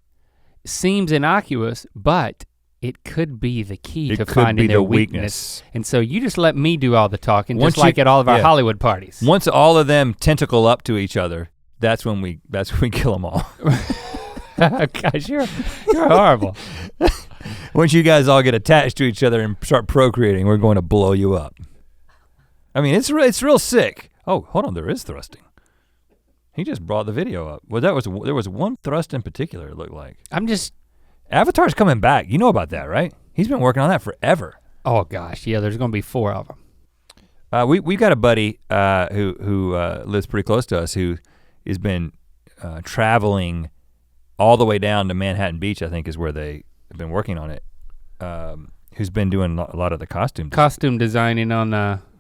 seems innocuous, but it could be the key to finding their weakness. And so you just let me do all the talking, just like at all of our Hollywood parties. Once all of them tentacle up to each other, that's when we kill them all. Gosh, you're horrible. Once you guys all get attached to each other and start procreating, we're going to blow you up. I mean, it's real sick. Oh, hold on, there is thrusting. He just brought the video up. Well, there was one thrust in particular, it looked like. Avatar's coming back. You know about that, right? He's been working on that forever. Oh gosh, yeah, there's gonna be 4 of them. We got a buddy who lives pretty close to us who has been traveling all the way down to Manhattan Beach, I think is where they have been working on it. Who's been doing a lot of the costume designing on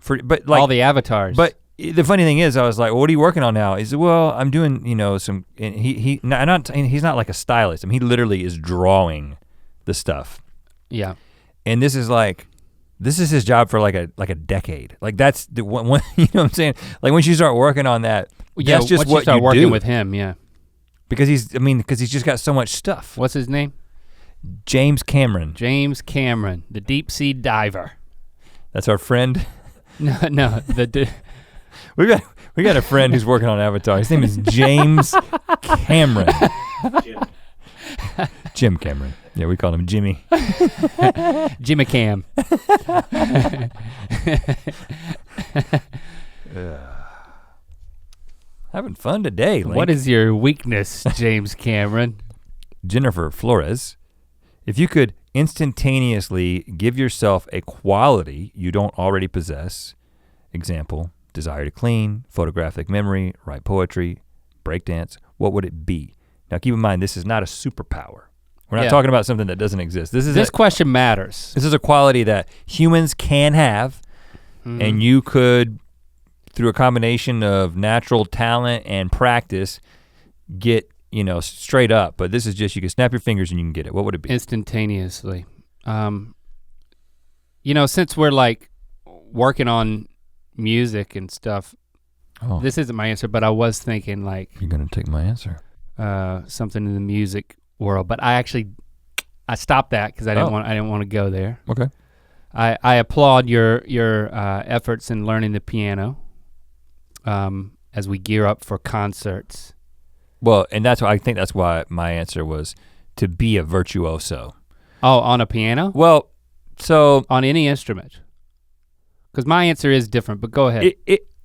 but like, all the avatars. But the funny thing is, I was like, well, what are you working on now? He said, well, I'm doing, some, and he's not like a stylist. I mean, he literally is drawing the stuff. Yeah. And this is his job for like a decade. Like that's the one, you know what I'm saying? Like once you start working on that, that's just once what you start you working do. with him, yeah. Because he's just got so much stuff. What's his name? James Cameron. James Cameron, the deep sea diver. That's our friend. No, we got a friend who's working on Avatar. His name is James Cameron. Jim Cameron. Yeah, we call him Jimmy. Jimmy Cam. Having fun today, Link. What is your weakness, James Cameron? Jennifer Flores, if you could instantaneously give yourself a quality you don't already possess, example, desire to clean, photographic memory, write poetry, breakdance, what would it be? Now keep in mind, this is not a superpower. We're not talking about something that doesn't exist. This question matters. This is a quality that humans can have, and you could, through a combination of natural talent and practice, get, straight up. But this is just, you can snap your fingers and you can get it. What would it be? Instantaneously. Since we're like working on music and stuff, this isn't my answer, but I was thinking like. You're gonna take my answer. Something in the music world, but I stopped that because I didn't want to go there. Okay. I applaud your efforts in learning the piano as we gear up for concerts. Well, and I think that's why my answer was to be a virtuoso. Oh, on a piano? Well, so. On any instrument. Because my answer is different, but go ahead.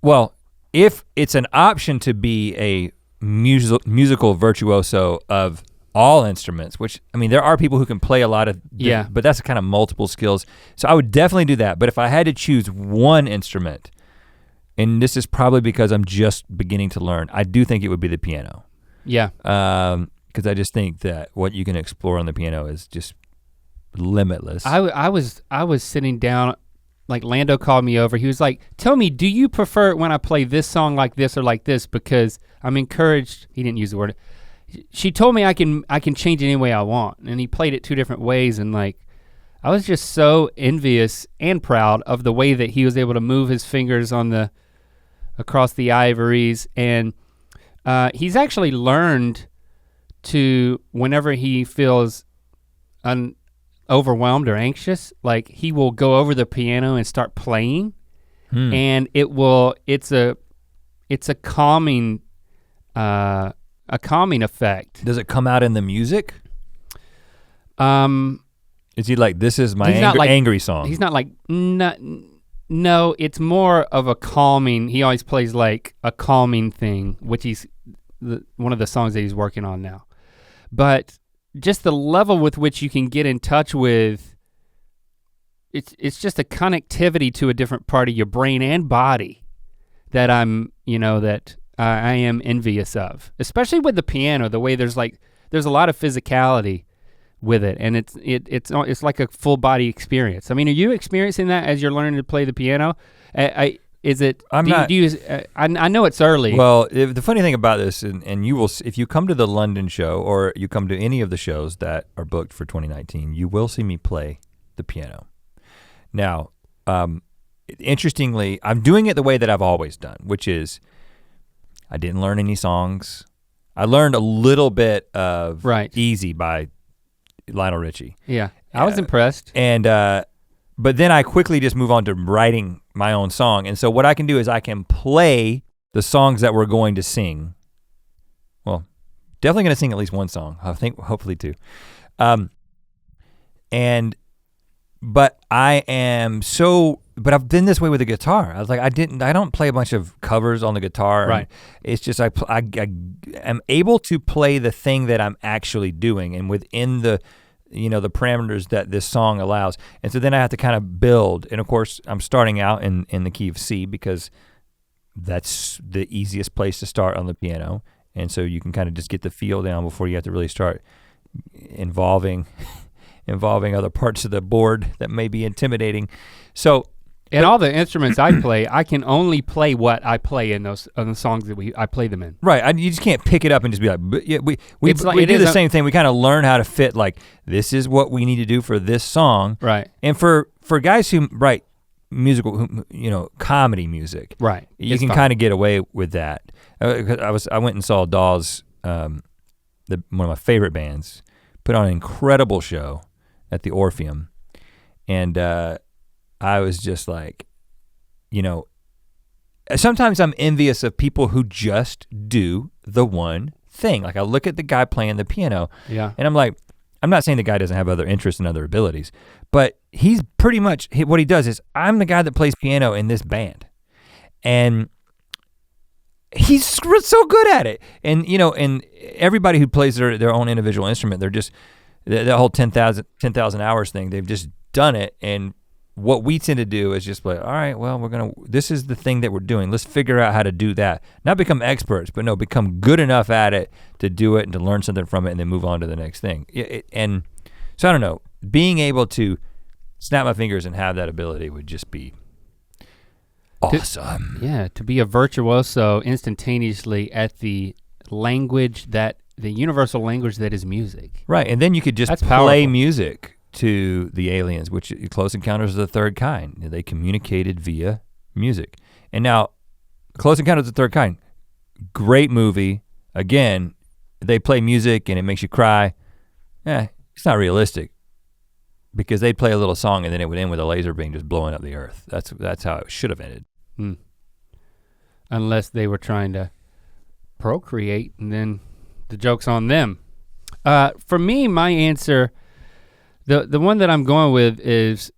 Well, if it's an option to be a musical virtuoso of all instruments, which, there are people who can play a lot of, but that's kind of multiple skills. So I would definitely do that. But if I had to choose one instrument, and this is probably because I'm just beginning to learn, I do think it would be the piano. Yeah. Because I just think that what you can explore on the piano is just limitless. I was sitting down, like Lando called me over. He was like, tell me, do you prefer it when I play this song like this or like this? Because I'm encouraged, he didn't use the word. She told me I can change it any way I want. And he played it 2 different ways, and like, I was just so envious and proud of the way that he was able to move his fingers across the ivories. And he's actually learned to, whenever he feels overwhelmed or anxious, like he will go over the piano and start playing, and it's a calming effect. Does it come out in the music? Is he like, this is my angry song? He's not like, no, it's more of a calming, he always plays like a calming thing, which he's one of the songs that he's working on now. But just the level with which you can get in touch with, it's just a connectivity to a different part of your brain and body that I am envious of, especially with the piano. The way there's a lot of physicality with it, and it's like a full body experience. Are you experiencing that as you're learning to play the piano? Is it? I know it's early. Well, the funny thing about this, and you will, if you come to the London show or you come to any of the shows that are booked for 2019, you will see me play the piano. Now, interestingly, I'm doing it the way that I've always done, which is I didn't learn any songs. I learned a little bit of Easy by Lionel Richie. Yeah, I was impressed. And but then I quickly just move on to writing my own song. And so what I can do is I can play the songs that we're going to sing. Well, definitely gonna sing at least one song. I think hopefully 2. But I've been this way with the guitar. I was like, I don't play a bunch of covers on the guitar. Right. It's just I am able to play the thing that I'm actually doing, and within the the parameters that this song allows. And so then I have to kind of build. And of course, I'm starting out in the key of C because that's the easiest place to start on the piano. And so you can kind of just get the feel down before you have to really start involving other parts of the board that may be intimidating. So and all the instruments I play, I can only play what I play in the songs that I play them in. Right, you just can't pick it up and just be like, we do the same thing. We kind of learn how to fit, like, this is what we need to do for this song. Right. And for guys who write musical, comedy music, right, you can kind of get away with that. I went and saw Dawes one of my favorite bands, put on an incredible show at the Orpheum. And I was just like, you know, sometimes I'm envious of people who just do the one thing. Like I look at the guy playing the piano and I'm like, I'm not saying the guy doesn't have other interests and other abilities, but he's pretty much, what he does is, I'm the guy that plays piano in this band. And he's so good at it. And you know, and everybody who plays their own individual instrument, they're just, the whole 10,000 hours thing, they've just done it. And what we tend to do is just like, all right, well, this is the thing that we're doing. Let's figure out how to do that. Not become experts, but no, become good enough at it to do it and to learn something from it and then move on to the next thing. And so I don't know, being able to snap my fingers and have that ability would just be awesome. To be a virtuoso instantaneously at the universal language that is music. Right, and then you could just That's play powerful. music to the aliens, which Close Encounters of the Third Kind. They communicated via music. And now, Close Encounters of the Third Kind, great movie. Again, they play music and it makes you cry. It's not realistic because they'd play a little song and then it would end with a laser beam just blowing up the earth. That's how it should have ended. Unless they were trying to procreate and then the joke's on them. For me, my answer, the one that I'm going with is,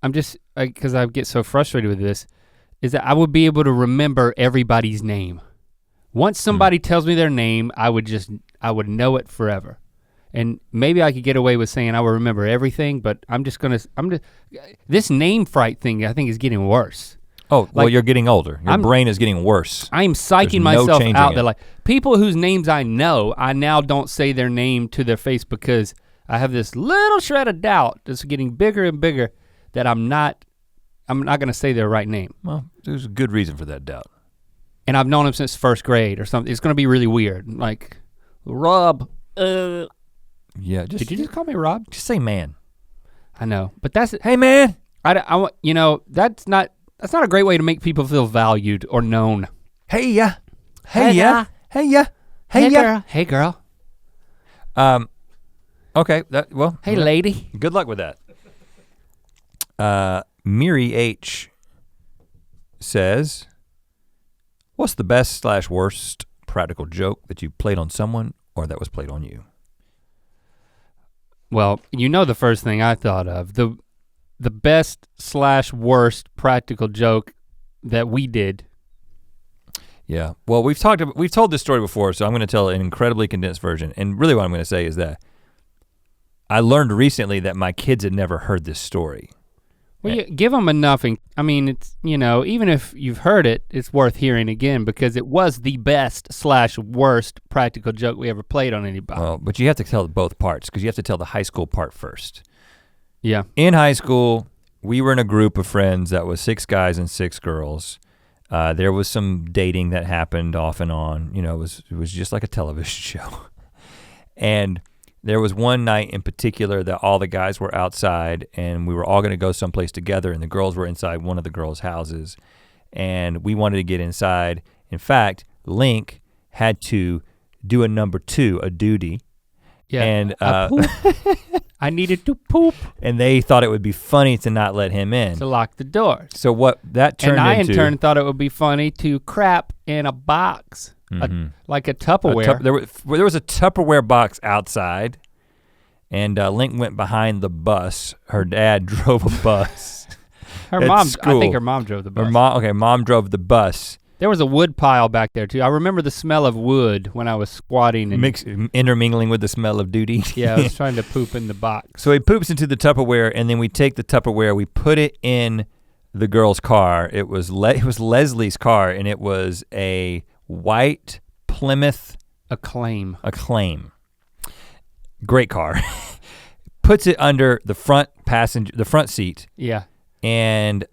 because I get so frustrated with this, is that I would be able to remember everybody's name. Once somebody tells me their name, I would know it forever. And maybe I could get away with saying I would remember everything, but this name fright thing I think is getting worse. Oh, well, you're getting older. Your brain is getting worse. I'm psyching myself out that like people whose names I know, I now don't say their name to their face because I have this little shred of doubt that's getting bigger and bigger that I'm not gonna say their right name. Well, there's a good reason for that doubt. And I've known him since first grade or something. It's gonna be really weird. Like, Rob, Yeah, did you just call me Rob? Just say man. I know, but that's, hey man. I want, you know, that's not a great way to make people feel valued or known. Hey ya. Hey ya. Hey ya. Hey girl. Hey girl. Okay, hey lady. Good luck with that. Miri H says, what's the best/worst practical joke that you played on someone or that was played on you? Well, you know the first thing I thought of, the best/worst practical joke that we did. Yeah, well, we've told this story before, so I'm gonna tell an incredibly condensed version. And really what I'm gonna say is that I learned recently that my kids had never heard this story. Well, you give them enough, and I mean, it's, you know, even if you've heard it, it's worth hearing again because it was the best/worst practical joke we ever played on anybody. Well, but you have to tell both parts because you have to tell the high school part first. Yeah. In high school, we were in a group of friends that was 6 guys and 6 girls. There was some dating that happened off and on. You know, it was just like a television show. And there was one night in particular that all the guys were outside and we were all gonna go someplace together and the girls were inside one of the girls' houses and we wanted to get inside. In fact, Link had to do a number 2, a duty. Yeah, and I needed to poop. And they thought it would be funny to not let him in. To lock the door. So what that turned into. And I in turn thought it would be funny to crap in a box, like a Tupperware. There was a Tupperware box outside and Link went behind the bus. Her dad drove a bus. I think her mom drove the bus. Mom drove the bus. There was a wood pile back there too. I remember the smell of wood when I was squatting and intermingling with the smell of duty. Yeah, I was trying to poop in the box. So he poops into the Tupperware and then we take the Tupperware, we put it in the girl's car. It was Leslie's car and it was a white Plymouth Acclaim. Great car. Puts it under the front seat. Yeah. And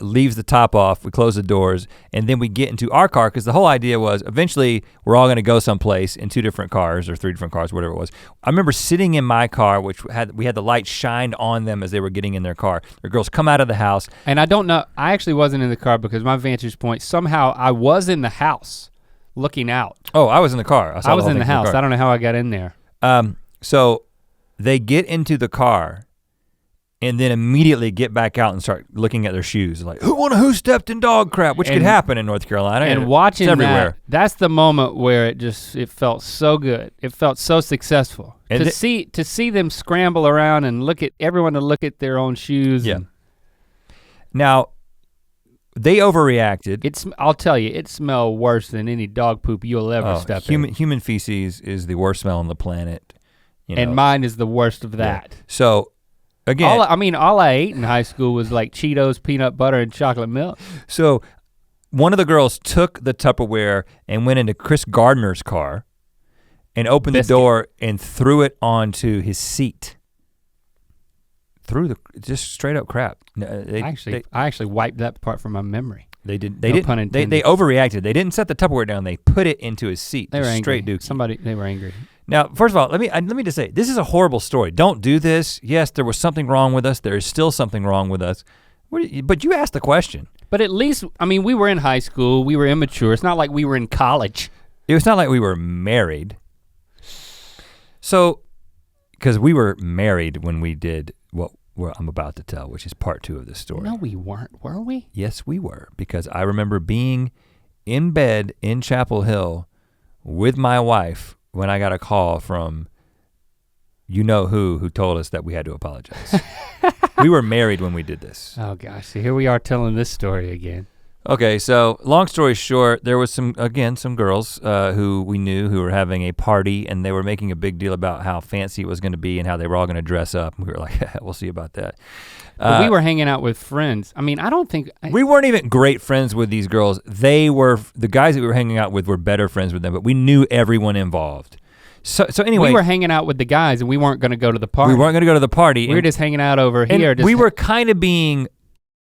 leaves the top off, we close the doors, and then we get into our car because the whole idea was eventually we're all gonna go someplace in 2 different cars or 3 different cars, whatever it was. I remember sitting in my car, we had the light shined on them as they were getting in their car. The girls come out of the house. And I don't know, I actually wasn't in the car because my vantage point, somehow I was in the house. looking out. Oh, I was in the car. I was in the house. I don't know how I got in there. So they get into the car and then immediately get back out and start looking at their shoes. Like, who stepped in dog crap? Which could happen in North Carolina. And watching that, that's the moment where it felt so good. It felt so successful. And to see them scramble around and look at their own shoes. Yeah. Now, they overreacted. I'll tell you, it smelled worse than any dog poop you'll ever step in. Human feces is the worst smell on the planet. And mine is the worst of that. Yeah. So, again. All I ate in high school was like Cheetos, peanut butter, and chocolate milk. So, one of the girls took the Tupperware and went into Chris Gardner's car and opened the door and threw it onto his seat. Just straight up crap. I actually wiped that part from my memory. They overreacted. They didn't set the Tupperware down. They put it into his seat. They were angry. Straight dookie. They were angry. Now, first of all, let me just say, this is a horrible story. Don't do this. Yes, there was something wrong with us. There is still something wrong with us. But you asked the question. But at least, we were in high school. We were immature. It's not like we were in college. It was not like we were married. So, because we were married when we did what I'm about to tell, which is part 2 of this story. No, we weren't, were we? Yes, we were, because I remember being in bed in Chapel Hill with my wife when I got a call from who told us that we had to apologize. We were married when we did this. Oh gosh, so here we are telling this story again. Okay, so long story short, there was some girls who we knew who were having a party, and they were making a big deal about how fancy it was gonna be and how they were all gonna dress up. And we were like, we'll see about that. But we were hanging out with friends. I don't think- We weren't even great friends with these girls. The guys that we were hanging out with were better friends with them, but we knew everyone involved. So anyway. We were hanging out with the guys and we weren't gonna go to the party. We weren't gonna go to the party. We were just hanging out over here. We were kind of being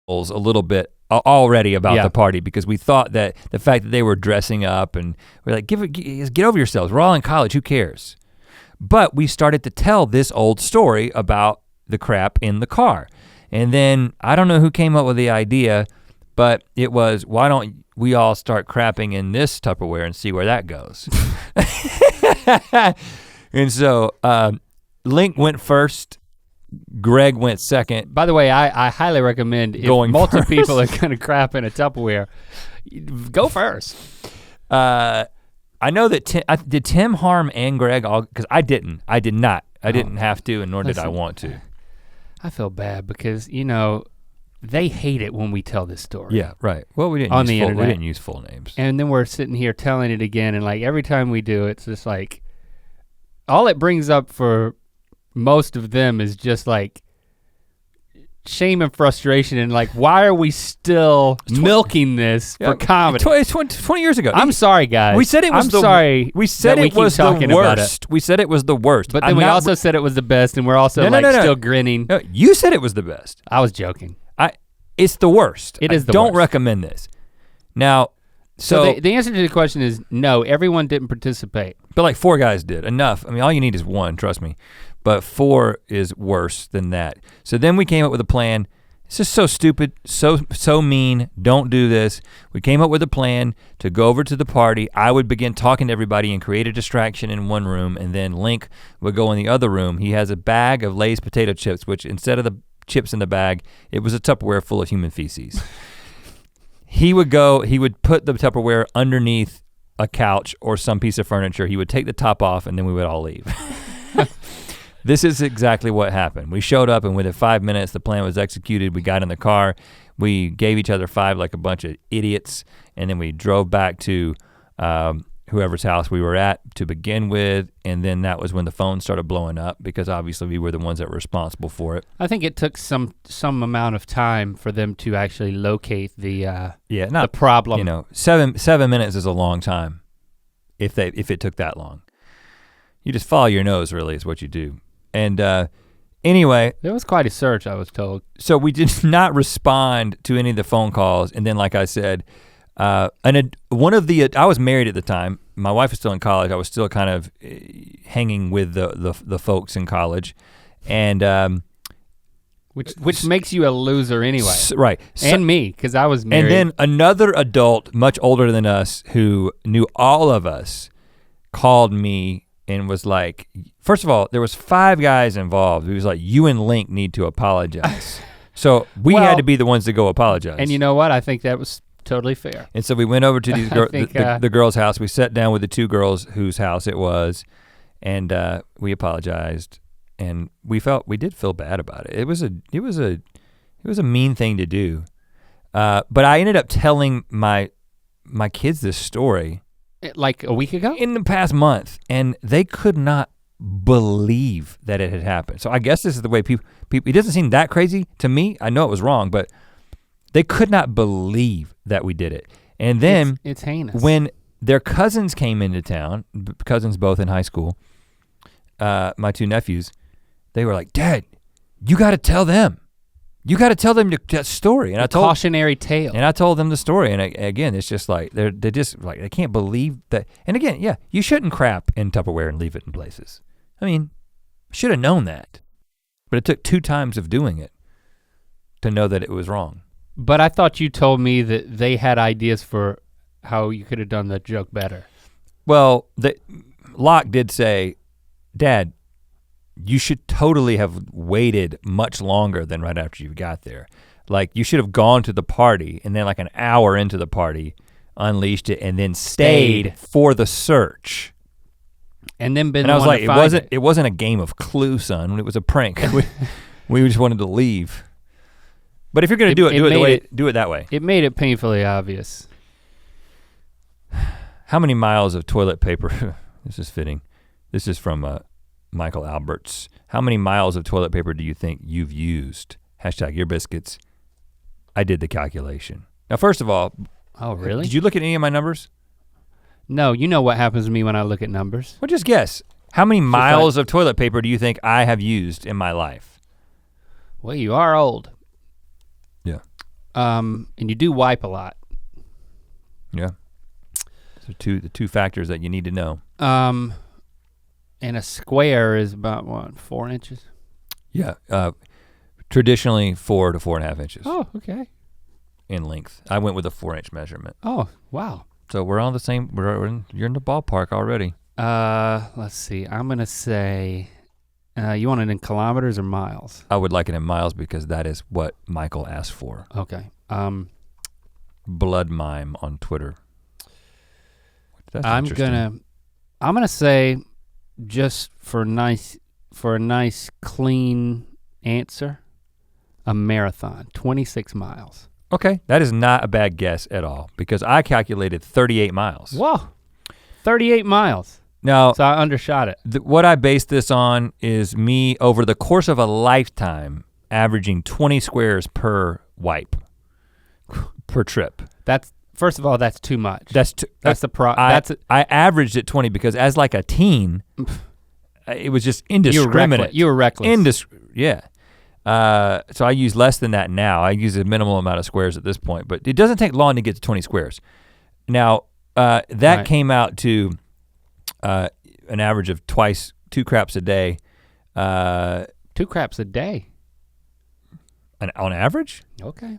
a little bit already about the party, because we thought that the fact that they were dressing up, and we're like, get over yourselves. We're all in college, who cares? But we started to tell this old story about the crap in the car. And then I don't know who came up with the idea, but it was, why don't we all start crapping in this Tupperware and see where that goes? And so Link went first, Greg went second. By the way, I highly recommend if multiple people are gonna crap in a Tupperware, go first. I know that did Tim harm and Greg all, because I did not. I didn't have to, and nor did I want to. I feel bad because they hate it when we tell this story. Yeah, right. Well, we didn't use full names. And then we're sitting here telling it again, and like every time we do, it's just like, all it brings up for most of them is just like shame and frustration, and like, why are we still milking this for comedy? 20 years ago. I'm sorry, guys. We said it was We said it was the worst. We said it was the worst. But then we also said it was the best, and we're also still grinning. No, you said it was the best. I was joking. It's the worst. It is the worst. Don't worst. recommend this. Now, so the answer to the question is no, everyone didn't participate. But like 4 guys did, enough. All you need is 1, trust me. But 4 is worse than that. So then we came up with a plan. It's just so stupid, so mean, don't do this. We came up with a plan to go over to the party. I would begin talking to everybody and create a distraction in one room, and then Link would go in the other room. He has a bag of Lay's potato chips, which instead of the chips in the bag, it was a Tupperware full of human feces. He would put the Tupperware underneath a couch or some piece of furniture. He would take the top off, and then we would all leave. This is exactly what happened. We showed up, and within 5 minutes, the plan was executed. We got in the car, we gave each other 5 like a bunch of idiots, and then we drove back to whoever's house we were at to begin with, and then that was when the phone started blowing up, because obviously we were the ones that were responsible for it. I think it took some amount of time for them to actually locate the problem. 7 minutes is a long time if it took that long. You just follow your nose, really, is what you do. And anyway. It was quite a search, I was told. So we did not respond to any of the phone calls, and then like I said, I was married at the time. My wife was still in college. I was still kind of hanging with the folks in college. And Which makes you a loser anyway. Right. And me, because I was married. And then another adult, much older than us, who knew all of us, called me and was like, first of all, there was 5 guys involved. He was like, you and Link need to apologize. So we had to be the ones to go apologize. And you know what? I think that was totally fair. And so we went over to these the girl's house. We sat down with the 2 girls whose house it was, and we apologized. And we did feel bad about it. It was a mean thing to do. But I ended up telling my kids this story. Like a week ago? In the past month, and they could not believe that it had happened. So I guess this is the way people, it doesn't seem that crazy to me. I know it was wrong, but they could not believe that we did it. And then it's heinous. When their cousins came into town, cousins both in high school, my 2 nephews, they were like, Dad, you gotta tell them. You gotta tell them that story. And I told cautionary tale. And I told them the story. And again, it's just like, they're just like, they can't believe that. And again, yeah, you shouldn't crap in Tupperware and leave it in places. I mean, should have known that. But it took 2 times of doing it to know that it was wrong. But I thought you told me that they had ideas for how you could have done the joke better. Well, Locke did say, Dad, you should totally have waited much longer than right after you got there. Like you should have gone to the party and then like an hour into the party, unleashed it and then stayed for the search. And then been and I was like, it wasn't a game of Clue, son. It was a prank. we just wanted to leave. But if you're gonna do it that way. It made it painfully obvious. How many miles of toilet paper? This is fitting. This is from Michael Alberts. How many miles of toilet paper do you think you've used? # Ear Biscuits. I did the calculation. Now, first of all. Oh, really? Did you look at any of my numbers? No, you know what happens to me when I look at numbers. Well, just guess. How many miles of toilet paper do you think I have used in my life? Well, you are old. Yeah. And you do wipe a lot. Yeah. So the two factors that you need to know. And a square is about what, 4 inches? Yeah, traditionally 4 to 4.5 inches. Oh, okay. In length. I went with a 4-inch measurement. Oh, wow. So we're on the same, you're in the ballpark already. Let's see, I'm gonna say, you want it in kilometers or miles? I would like it in miles because that is what Michael asked for. Okay. Blood Mime on Twitter. That's I'm gonna say, just for a nice clean answer, a marathon, 26 miles. Okay, that is not a bad guess at all because I calculated 38 miles. Whoa, 38 miles. Now, so I undershot it. What I based this on is me over the course of a lifetime averaging 20 squares per wipe, per trip. First of all, that's too much. I averaged at 20 because as like a teen, it was just indiscriminate. You were reckless. Yeah. So I use less than that now. I use a minimal amount of squares at this point, but it doesn't take long to get to 20 squares. Now, that came out to an average of 2 craps a day. 2 craps a day? On average? Okay.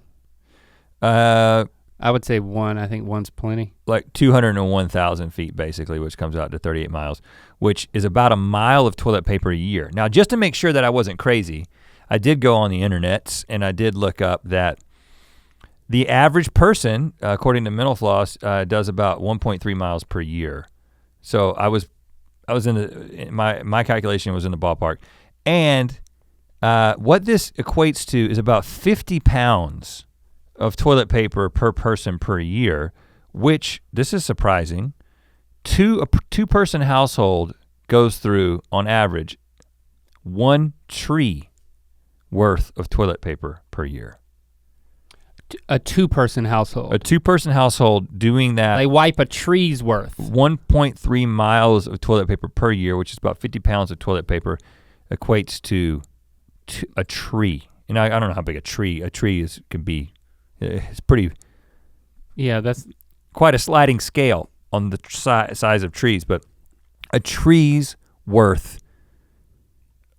I would say 1, I think 1's plenty. Like 201,000 feet basically, which comes out to 38 miles, which is about a mile of toilet paper a year. Now, just to make sure that I wasn't crazy, I did go on the internets and I did look up that the average person, according to Mental Floss, does about 1.3 miles per year. So I was my calculation was in the ballpark. And what this equates to is about 50 pounds of toilet paper per person per year, which, this is surprising, a two-person household goes through, on average, 1 tree worth of toilet paper per year. A 2-person household? A 2-person household doing that. They wipe a tree's worth. 1.3 miles of toilet paper per year, which is about 50 pounds of toilet paper, equates to a tree. And I don't know how big a tree can be. It's pretty, yeah, that's quite a sliding scale on the size of trees, but a tree's worth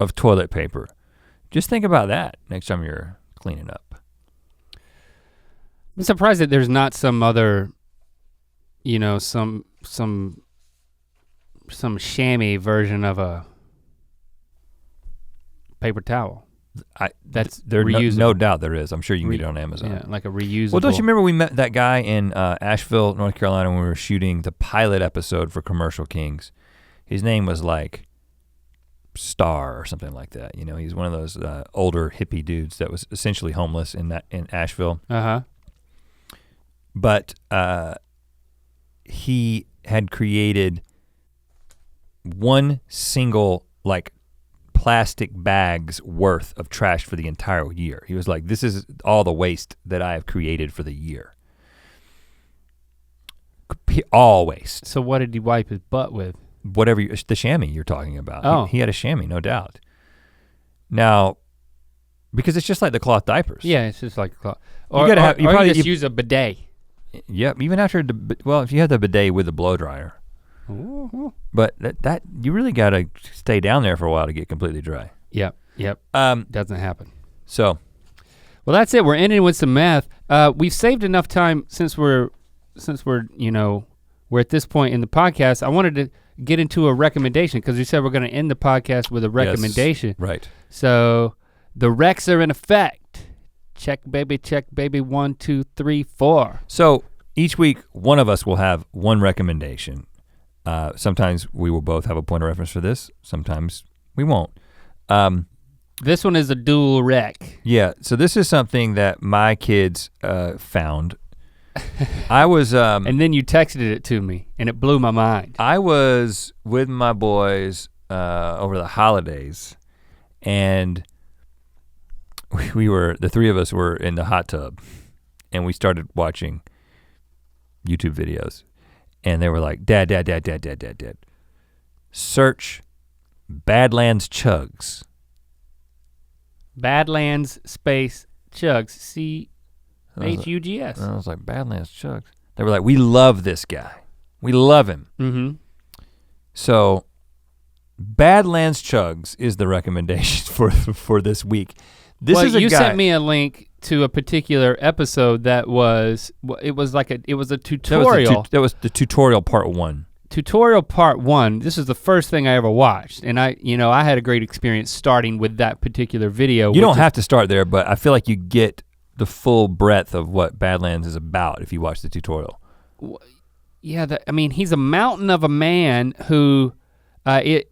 of toilet paper. Just think about that next time you're cleaning up. I'm surprised that there's not some other, you know, some chamois version of a paper towel. That's reusable. No doubt there is. I'm sure you can get it on Amazon. Yeah, like a reusable. Well, don't you remember we met that guy in Asheville, North Carolina when we were shooting the pilot episode for Commercial Kings? His name was like Star or something like that. You know, he's one of those older hippie dudes that was essentially homeless in Asheville. But he had created one single like plastic bags worth of trash for the entire year. He was like, this is all the waste that I have created for the year. All waste. So what did he wipe his butt with? Whatever, the chamois you're talking about. Oh. He had a chamois, no doubt. Now, because it's just like the cloth diapers. Yeah, it's just like a cloth. You gotta have, you or probably you just use a bidet. Yep, even after, well, if you have the bidet with the blow dryer. Ooh. But that you really gotta stay down there for a while to get completely dry. Yep. Doesn't happen. So. Well, that's it. We're ending with some math. We've saved enough time since we're at this point in the podcast. I wanted to get into a recommendation because we said we're gonna end the podcast with a recommendation. Yes, right. So the recs are in effect. Check baby, 1, 2, 3, 4. So each week, one of us will have one recommendation. Sometimes we will both have a point of reference for this. Sometimes we won't. This one is a dual rec. Yeah, so this is something that my kids found. I was and then you texted it to me and it blew my mind. I was with my boys over the holidays and the three of us were in the hot tub and we started watching YouTube videos and they were like, Dad. Search Badlands Chugs. Badlands space Chugs, CHUGS. I was like, Badlands Chugs. They were like, we love this guy. We love him. Mm-hmm. So Badlands Chugs is the recommendation for this week. This is a you guy, sent me a link to a particular episode that was a tutorial. That was the tutorial part 1. Tutorial part 1. This is the first thing I ever watched, and I had a great experience starting with that particular video. You don't have to start there, but I feel like you get the full breadth of what Badlands is about if you watch the tutorial. Yeah, he's a mountain of a man who, I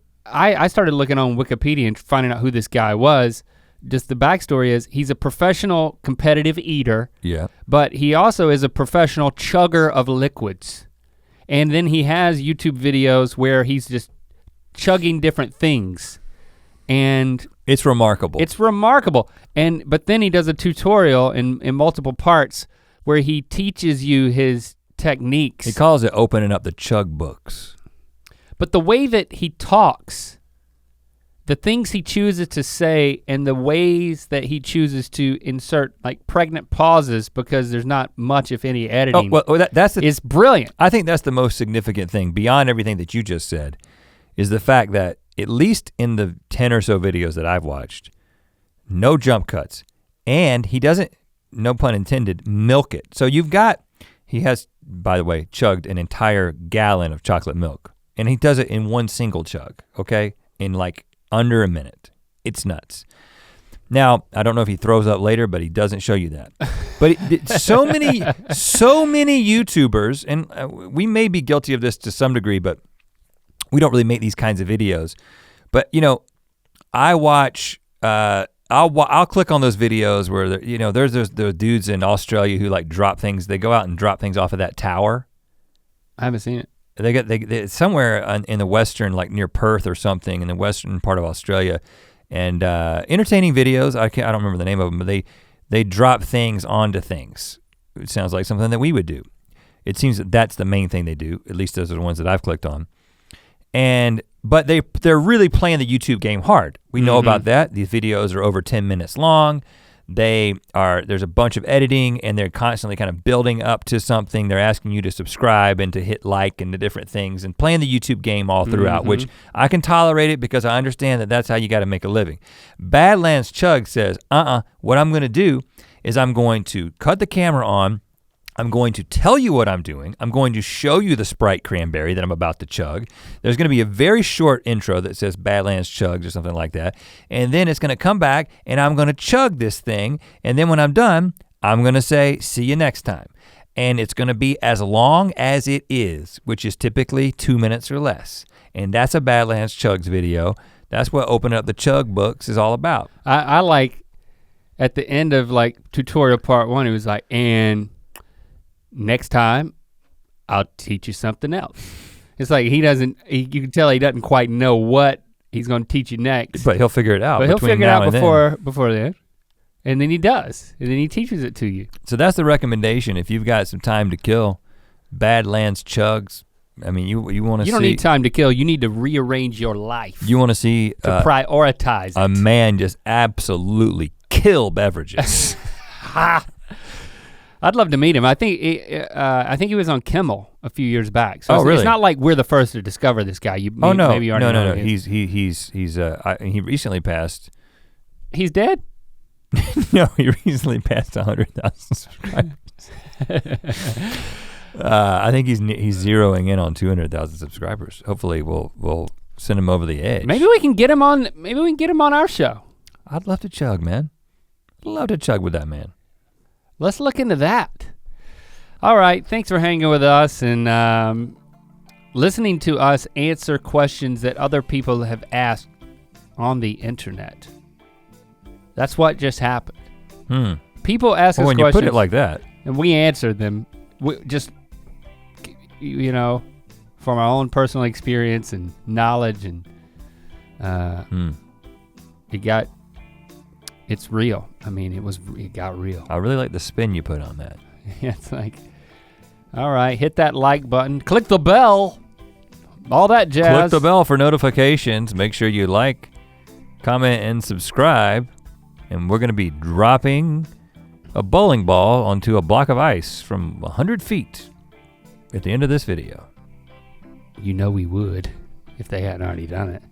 started looking on Wikipedia and finding out who this guy was. Just the backstory is he's a professional competitive eater. Yeah. But he also is a professional chugger of liquids. And then he has YouTube videos where he's just chugging different things. And it's remarkable. But then he does a tutorial in multiple parts where he teaches you his techniques. He calls it opening up the chug books. But the way that he talks, the things he chooses to say and the ways that he chooses to insert like pregnant pauses because there's not much if any editing is brilliant. I think that's the most significant thing beyond everything that you just said is the fact that at least in the 10 or so videos that I've watched, no jump cuts. And he doesn't, no pun intended, milk it. So he has, by the way, chugged an entire gallon of chocolate milk. And he does it in one single chug, okay? In like under a minute. It's nuts. Now, I don't know if he throws up later, but he doesn't show you that. But so many YouTubers, and we may be guilty of this to some degree, but we don't really make these kinds of videos. But I watch, I'll click on those videos where there's those dudes in Australia who like drop things. They go out and drop things off of that tower. I haven't seen it. They somewhere in the western, like near Perth or something, in the western part of Australia, and entertaining videos. I don't remember the name of them, but they drop things onto things. It sounds like something that we would do. It seems that that's the main thing they do. At least those are the ones that I've clicked on. But they're really playing the YouTube game hard. We know about that. These videos are over 10 minutes long. There's a bunch of editing and they're constantly kind of building up to something. They're asking you to subscribe and to hit like and the different things and playing the YouTube game all throughout, which I can tolerate it because I understand that that's how you gotta make a living. Badlands Chug says, what I'm gonna do is I'm going to cut the camera on, I'm going to tell you what I'm doing. I'm going to show you the Sprite cranberry that I'm about to chug. There's gonna be a very short intro that says Badlands Chugs or something like that. And then it's gonna come back and I'm gonna chug this thing. And then when I'm done, I'm gonna say, see you next time. And it's gonna be as long as it is, which is typically 2 minutes or less. And that's a Badlands Chugs video. That's what Open Up the Chug books is all about. I like, at the end of like tutorial part 1, it was like, and next time, I'll teach you something else. It's like you can tell he doesn't quite know what he's gonna teach you next. But he'll figure it out. But he'll figure it out before then. And then he does, and then he teaches it to you. So that's the recommendation. If you've got some time to kill, Badlands Chugs, I mean, you wanna see. You don't need time to kill, you need to rearrange your life. You wanna see to prioritize a man just absolutely kill beverages. I'd love to meet him. I think he was on Kimmel a few years back. So really? It's not like we're the first to discover this guy. No. Maybe you already know. He recently passed. He's dead? No, he recently passed 100,000 subscribers. I think he's zeroing in on 200,000 subscribers. Hopefully we'll send him over the edge. Maybe we can get him on our show. I'd love to chug, man. I'd love to chug with that man. Let's look into that. All right, thanks for hanging with us and listening to us answer questions that other people have asked on the internet. That's what just happened. People ask us questions. When you put it like that. And we answered them, just, from our own personal experience and knowledge and it's real. I mean, it got real. I really like the spin you put on that. It's like, all right, hit that like button, click the bell, all that jazz. Click the bell for notifications. Make sure you like, comment, and subscribe. And we're gonna be dropping a bowling ball onto a block of ice from 100 feet at the end of this video. You know we would if they hadn't already done it.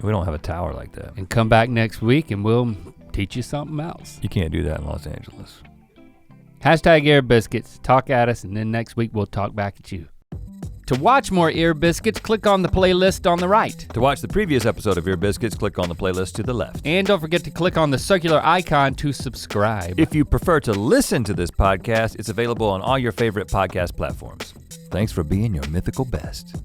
We don't have a tower like that. And come back next week and we'll teach you something else. You can't do that in Los Angeles. Hashtag Ear Biscuits, talk at us, and then next week we'll talk back at you. To watch more Ear Biscuits, click on the playlist on the right. To watch the previous episode of Ear Biscuits, click on the playlist to the left. And don't forget to click on the circular icon to subscribe. If you prefer to listen to this podcast, it's available on all your favorite podcast platforms. Thanks for being your mythical best.